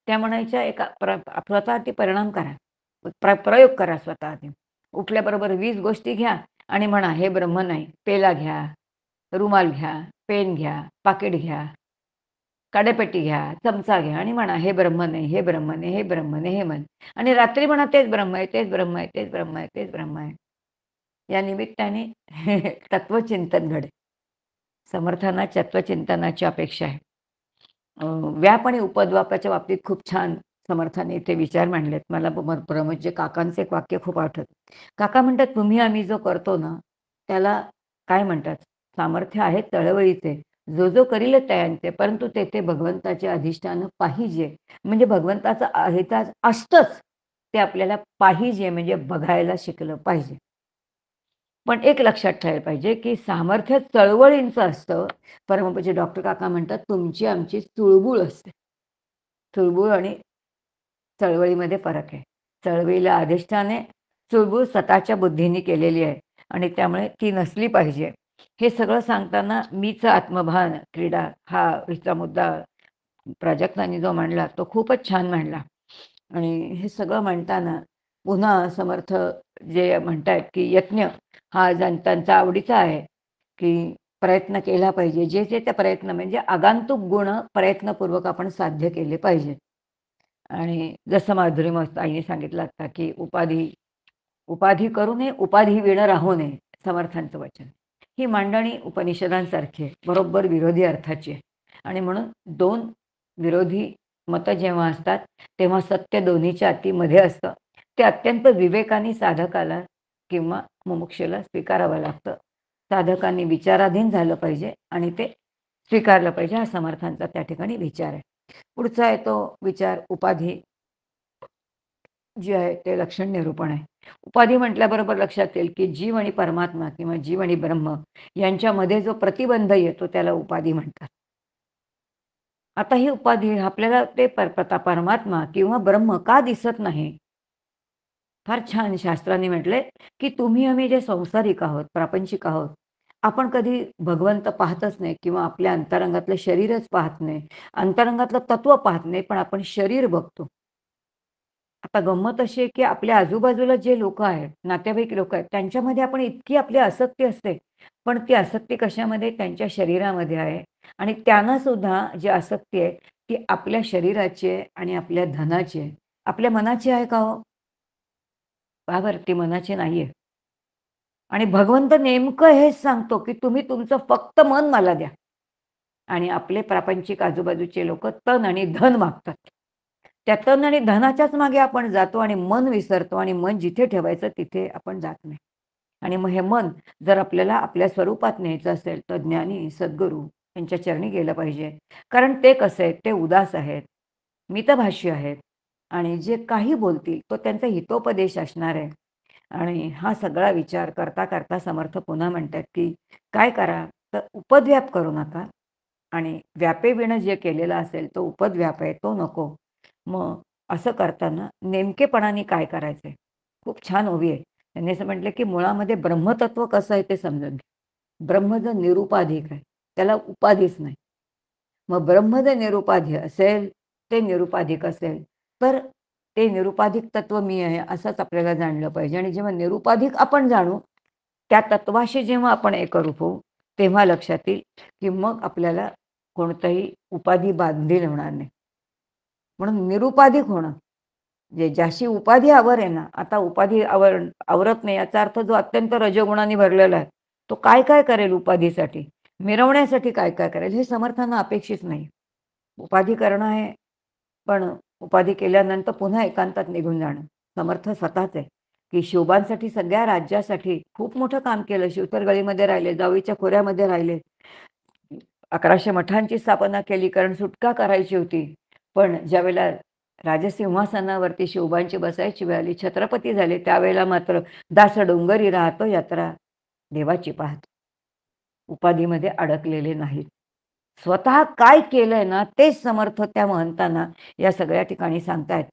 त्या म्हणायच्या एका स्वतःवरती परिणाम करा, प्रयोग करा स्वतःवरती. उठल्याबरोबर 20 गोष्टी घ्या आणि म्हणा हे ब्रह्म नाही. पेला घ्या, रुमाल घ्या, पेन घ्या, पाकिट घ्या. काड्यापेटी घ्या, चमचा घ्या आणि म्हणा हे ब्रह्म नाही, हे ब्रह्म नाही, हे ब्रह्म नाही, हे मन. आणि रात्री म्हणा तेच ब्रह्म आहे, तेच ब्रह्म आहे, तेच ब्रह्म आहे, तेच ब्रह्म आहे. या निमित्ताने तत्वचिंतन घडे. समर्थांना तत्वचिंतनाची अपेक्षा आहे. व्याप आणि उपद्व्यापाच्या बाबतीत खूप छान समर्थाने इथे विचार मांडलेत. मला म्हणजे काकांचं एक वाक्य खूप आठवतं. काका म्हणतात, तुम्ही आम्ही जो करतो ना, त्याला काय म्हणतात, सामर्थ्य आहे चळवळीचे, जो जो करील तयांचे, परंतु तेथे भगवंताचे अधिष्ठान पाहिजे. म्हणजे भगवंताचं अधिष्ठान असतंच, ते आपल्याला पाहिजे म्हणजे बघायला शिकलं पाहिजे. पण एक लक्षात ठेवायला पाहिजे, की सामर्थ्य चळवळींचं असतं. परमपूज्य डॉक्टर काका म्हणतात, तुमची आमची चुळबुळ असते. चुळबुळ आणि चळवळीमध्ये फरक आहे. चळवळीला अधिष्ठान आहे, चुळबुळ स्वतःच्या बुद्धीने केलेली आहे आणि त्यामुळे ती नसली पाहिजे. हे सगळं सांगताना मीच आत्मभान क्रीडा हा हिचा मुद्दा प्राजक्तांनी जो मांडला तो खूपच छान मांडला. आणि हे सगळं म्हणताना पुन्हा समर्थ जे म्हणतायत, की यज्ञ हा त्यांचा आवडीचा आहे, की प्रयत्न केला पाहिजे. जे जे त्या प्रयत्न म्हणजे आगंतुक गुण प्रयत्नपूर्वक आपण साध्य केले पाहिजेत. आणि जसं माधुरी ताईने सांगितलं आता, की उपाधी करू नये, उपाधी विण राहू नये, समर्थांचं वचन. ही मांडणी उपनिषदांसारखी आहे, बरोबर विरोधी अर्थाची आहे. आणि म्हणून दोन विरोधी मतं जेव्हा असतात, तेव्हा सत्य दोन्हीच्या अतीमध्ये असतं. ते अत्यंत विवेकाने साधकाला किंवा मुमुक्षूला स्वीकारावं लागतं. साधकांनी विचाराधीन झालं पाहिजे आणि ते स्वीकारलं पाहिजे, हा समर्थांचा त्या ठिकाणी विचार आहे. पुढचा आहे तो विचार उपाधी जी आहे ते लक्षण निरूपण आहे. उपाधी म्हटल्याबरोबर लक्षात येईल, की जीव आणि परमात्मा किंवा जीव आणि ब्रह्म यांच्यामध्ये जो प्रतिबंध येतो त्याला उपाधी म्हणतात. आता ही उपाधी आपल्याला ते परमात्मा किंवा ब्रह्म का दिसत नाही? फार छान शास्त्रांनी म्हटलंय, की तुम्ही आम्ही जे संसारिक आहोत, प्रापंचिक आहोत, आपण कधी भगवंत पाहतच नाही किंवा आपल्या अंतरंगातलं शरीरच पाहत नाही. अंतरंगातलं तत्व पाहत नाही, पण आपण शरीर बघतो. आता गंमत अशी आहे, की आपल्या आजूबाजूला जे लोकं आहेत, नातेवाईक लोकं आहेत, त्यांच्यामध्ये आपण इतकी आपली आसक्ती असते. पण ती आसक्ती कशामध्ये? त्यांच्या शरीरामध्ये आहे आणि त्यांना सुद्धा जी आसक्ती आहे, ती आपल्या शरीराची आहे आणि आपल्या धनाची आहे. आपल्या मनाची आहे का हो? पहा बरं, ती मनाची नाहीये. आणि भगवंत नेमकं हेच सांगतो, की तुम्ही तुमचं फक्त मन मला द्या. आणि आपले प्रापंचिक आजूबाजूचे लोकं तन आणि धन मागतात. त्या तन आणि धनाच्याच मागे आपण जातो आणि मन विसरतो आणि मन जिथे ठेवायचं तिथे आपण जात नाही. आणि मग हे मन जर आपल्याला आपल्या स्वरूपात न्यायचं असेल, तर ज्ञानी, सद्गुरू यांच्या चरणी गेलं पाहिजे. कारण ते कसे आहेत? ते उदास आहेत, मितभाषी आहेत आणि जे काही बोलतील तो त्यांचा हितोपदेश असणार आहे. आणि हा सगळा विचार करता करता समर्थ पुन्हा म्हणतात, की काय करा? तर उपद्व्याप करू नका आणि व्यापेविणं जे केलेलं असेल तो उपद्व्याप आहे, तो नको. मग असं करताना नेमकेपणाने काय करायचंय? खूप छान ओवी आहे. त्यांनी असं म्हटलं, की मुळामध्ये ब्रह्मतत्व कसं आहे ते समजून घ्या. ब्रह्म जर निरुपाधिक आहे, त्याला उपाधीच नाही. मग ब्रह्म जर निरुपाधी असेल, ते निरुपाधिक असेल, तर ते निरुपाधिक तत्व मी आहे असंच आपल्याला जाणलं पाहिजे. आणि जेव्हा निरुपाधिक आपण जाणू, त्या तत्वाशी जेव्हा आपण एकरूप होऊ, तेव्हा लक्षात येईल, की मग आपल्याला कोणतंही उपाधी बांधील होणार नाही. म्हणून निरुपाधिक होणं, जे ज्याशी उपाधी आहे ना, आता उपाधी आवरत नाही याचा अर्थ जो अत्यंत रजोगुणाने भरलेला आहे, तो काय काय करेल उपाधीसाठी, मिरवण्यासाठी काय काय करेल, हे समर्थांना अपेक्षित नाही. उपाधी करणं आहे, पण उपाधी केल्यानंतर पुन्हा एकांतात निघून जाणं. समर्थ स्वतःच आहे, की शिवबांसाठी सगळ्या राज्यासाठी खूप मोठं काम केलं. शिवतरगळीमध्ये राहिले, जावळीच्या खोऱ्यामध्ये राहिले. 1100 मठांची स्थापना केली, कारण सुटका करायची होती. पण ज्यावेळेला राजसिंहासनावरती शिवबांची बसायची वेळ आली, छत्रपती झाले, त्यावेळेला मात्र दास डोंगरी राहतो यात्रा देवाची पाहतो. उपाधीमध्ये अडकलेले नाहीत. स्वतः काय केलंय ना, तेच समर्थ त्या महंतांना या सगळ्या ठिकाणी सांगतायत.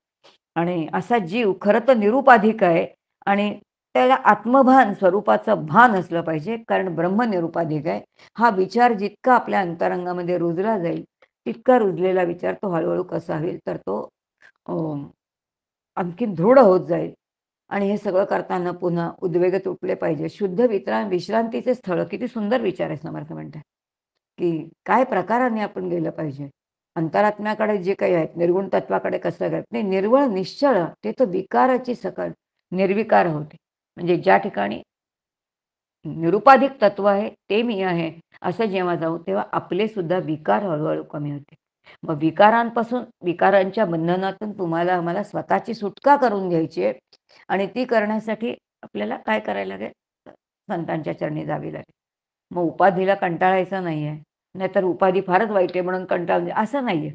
आणि असा जीव खरं तर निरुपाधिक आहे आणि त्याला आत्मभान स्वरूपाचं भान असलं पाहिजे, कारण ब्रह्म निरुपाधिक आहे. हा विचार जितका आपल्या अंतरंगामध्ये रुजला जाईल, तितका रुजलेला विचार तो हळूहळू कसा होईल, तर तो आणखीन दृढ होत जाईल. आणि हे सगळं करताना पुन्हा उद्वेग तुटले पाहिजे. शुद्ध विश्रांतीचे स्थळ, किती सुंदर विचार आहे समर्थ म्हणतात, की काय प्रकाराने आपण गेलं पाहिजे. अंतरात्म्याकडे जे काही आहेत, निर्गुण तत्वाकडे कसं काय नाही, निर्वळ निश्चळ ते तर विकाराची सकल निर्विकार होते. म्हणजे ज्या ठिकाणी निरुपाधिक तत्व आहे ते मी आहे असं जेव्हा जाऊ तेव्हा आपले सुद्धा विकार हळूहळू कमी होते. मग विकारांपासून विकारांच्या बंधनातून तुम्हाला आम्हाला स्वतःची सुटका करून घ्यायची आहे आणि ती करण्यासाठी आपल्याला काय करायला लागेल? संतांच्या चरणी जावी लागेल. मग उपाधीला कंटाळायचं नाहीये. नाहीतर उपाधी फारच वाईट आहे म्हणून कंटाळून असं नाहीये.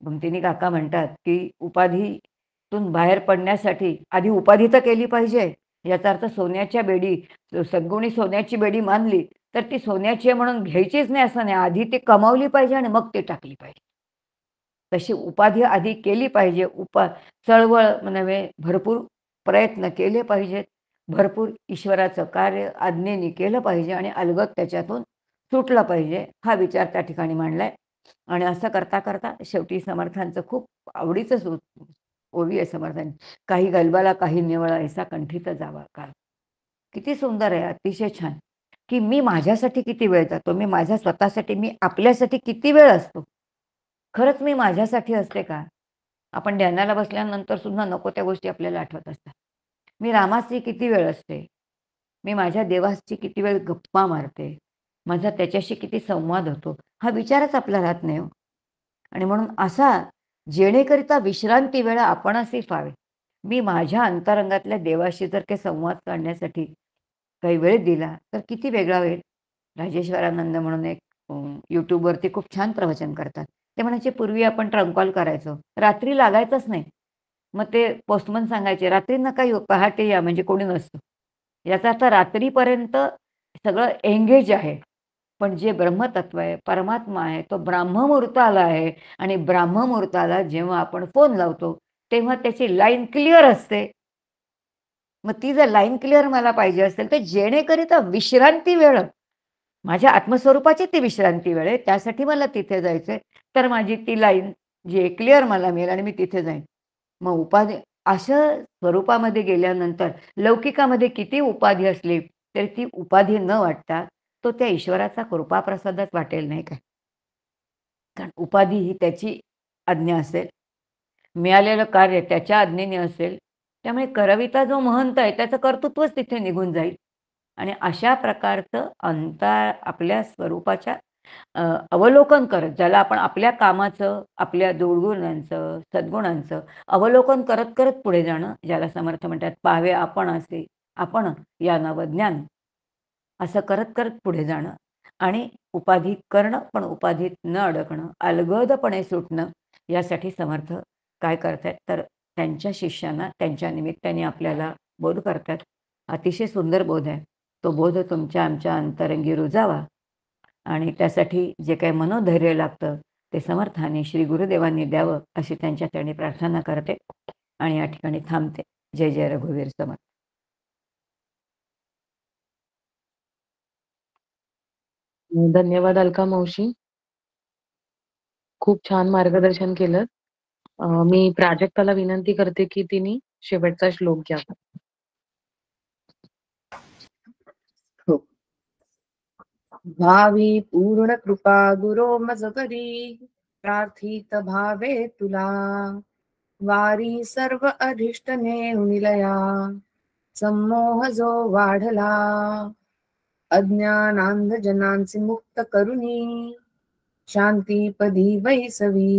भंतिनी काका म्हणतात, की उपाधीतून बाहेर पडण्यासाठी आधी उपाधी तर केली पाहिजे. याचा अर्थ सोन्याच्या बेडी, सद्गुणी सोन्याची बेडी मानली, तर ती सोन्याची आहे म्हणून घ्यायचीच नाही असं नाही. आधी ती कमावली पाहिजे आणि मग ती टाकली पाहिजे. तशी उपाधी आधी केली पाहिजे. चळवळ नव्हे, भरपूर प्रयत्न केले पाहिजेत. भरपूर ईश्वराचं कार्य आज्ञेने केलं पाहिजे आणि अलगद त्याच्यातून सुटलं पाहिजे. हा विचार त्या ठिकाणी मांडलाय. आणि असं करता करता शेवटी समर्थांचं खूप आवडीचं ओवी आहे समर्थांची. काही गलबाला काही निवळा ऐसा कंठीत जावा काळ. किती सुंदर आहे, अतिशय छान. की मी माझ्यासाठी किती वेळ जातो, मी माझ्या स्वतःसाठी, मी आपल्यासाठी किती वेळ असतो. खरंच मी माझ्यासाठी असते का? आपण ध्यानाला बसल्यानंतर सुद्धा नको त्या गोष्टी आपल्याला आठवत असतात. मी रामाशी किती वेळ असते, मी माझ्या देवाशी किती वेळ गप्पा मारते, माझा त्याच्याशी किती संवाद होतो, हा विचारच आपला राहत नाही हो. आणि म्हणून असा जेणेकरिता विश्रांती वेळा आपणच व्हावे. मी माझ्या अंतरंगातल्या देवाशी जर काही संवाद काढण्यासाठी काही वेळ दिला तर किती वेगळा होईल. राजेश्वरानंद म्हणून एक यूट्यूबवरती खूप छान प्रवचन करतात. ते म्हणायचे पूर्वी आपण ट्रंक कॉल करायचो, रात्री लागायचंच नाही. मग ते पोस्टमन सांगायचे रात्री नका येऊ, पहाटे या म्हणजे कोणी नसतं. याचा अर्थ रात्रीपर्यंत सगळं एंगेज आहे. पण जे ब्रह्मतत्व आहे, परमात्मा आहे, तो ब्राह्ममुहूर्ताला आहे आणि ब्राह्ममुहूर्ताला जेव्हा आपण फोन लावतो तेव्हा त्याची लाईन क्लिअर असते. मग ती जर लाईन क्लिअर मला पाहिजे असेल तर जेणेकरिता विश्रांती वेळ, माझ्या आत्मस्वरूपाची ती विश्रांती वेळ आहे, त्यासाठी मला तिथे जायचंय. तर माझी ती लाईन जी क्लिअर मला मिळेल आणि मी तिथे जाईन. मग उपाधी अशा स्वरूपामध्ये गेल्यानंतर लौकिकामध्ये किती उपाधी असली तरी ती उपाधी न वाटता तो त्या ईश्वराचा कृपाप्रसादच वाटेल नाही काय. कारण उपाधी ही त्याची आज्ञा असेल, मिळालेलं कार्य त्याच्या आज्ञेने असेल. त्यामुळे करविता जो महंत आहे त्याचं कर्तृत्वच तिथे निघून जाईल आणि अशा प्रकारचं अंतर आपल्या स्वरूपाच्या अवलोकन करत, ज्याला आपण आपल्या कामाचं, आपल्या दुर्गुणांचं, सद्गुणांचं अवलोकन करत करत पुढे जाणं, ज्याला समर्थ म्हणतात पाहावे आपण असे आपण या नवज्ञान, असं करत करत पुढे जाणं आणि उपाधी करणं पण उपाधीत न अडकणं, अलगदपणे सुटणं. यासाठी समर्थ काय करतात तर त्यांच्या शिष्यांना त्यांच्या निमित्ताने आपल्याला बोध करतात. अतिशय सुंदर बोध आहे. तो बोध तुमच्या आमच्या अंतरंगी रुजावा आणि त्यासाठी जे काही मनोधैर्य लागतं ते समर्थाने श्री गुरुदेवांनी द्यावं अशी त्यांच्या चरणी प्रार्थना करते आणि या ठिकाणी थांबते. जय जय रघुवीर समर्थ. धन्यवाद अलका मावशी. खूप छान मार्गदर्शन केलं. मी प्राजक्ताला विनंती करते की तिने शेवटचा श्लोक घ्यावा. भावी पूर्ण कृपा गुरो मजपरी प्रार्थित भावे तुला वारी सर्व अधिष्टने निलया संमोह जो वाढला अज्ञानांध जनांचे मुक्त करुणी शांतीपदी वैसवी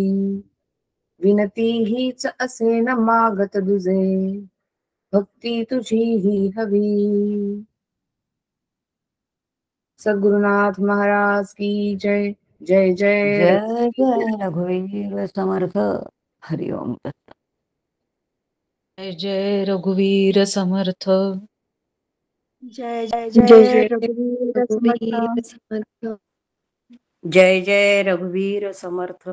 विनती हीच असे न मागत दुजे भक्ती तुझी ही हवी. सद्गुरुनाथ महाराज की जय. जय जय जय जय रघुवीर समर्थ. हरि ओम. जय जय रघुवीर समर्थ. जय जय जय जय जय रघुवीर समर्थ. रघुवीर समर्थ. जय जय रघुवीर समर्थ.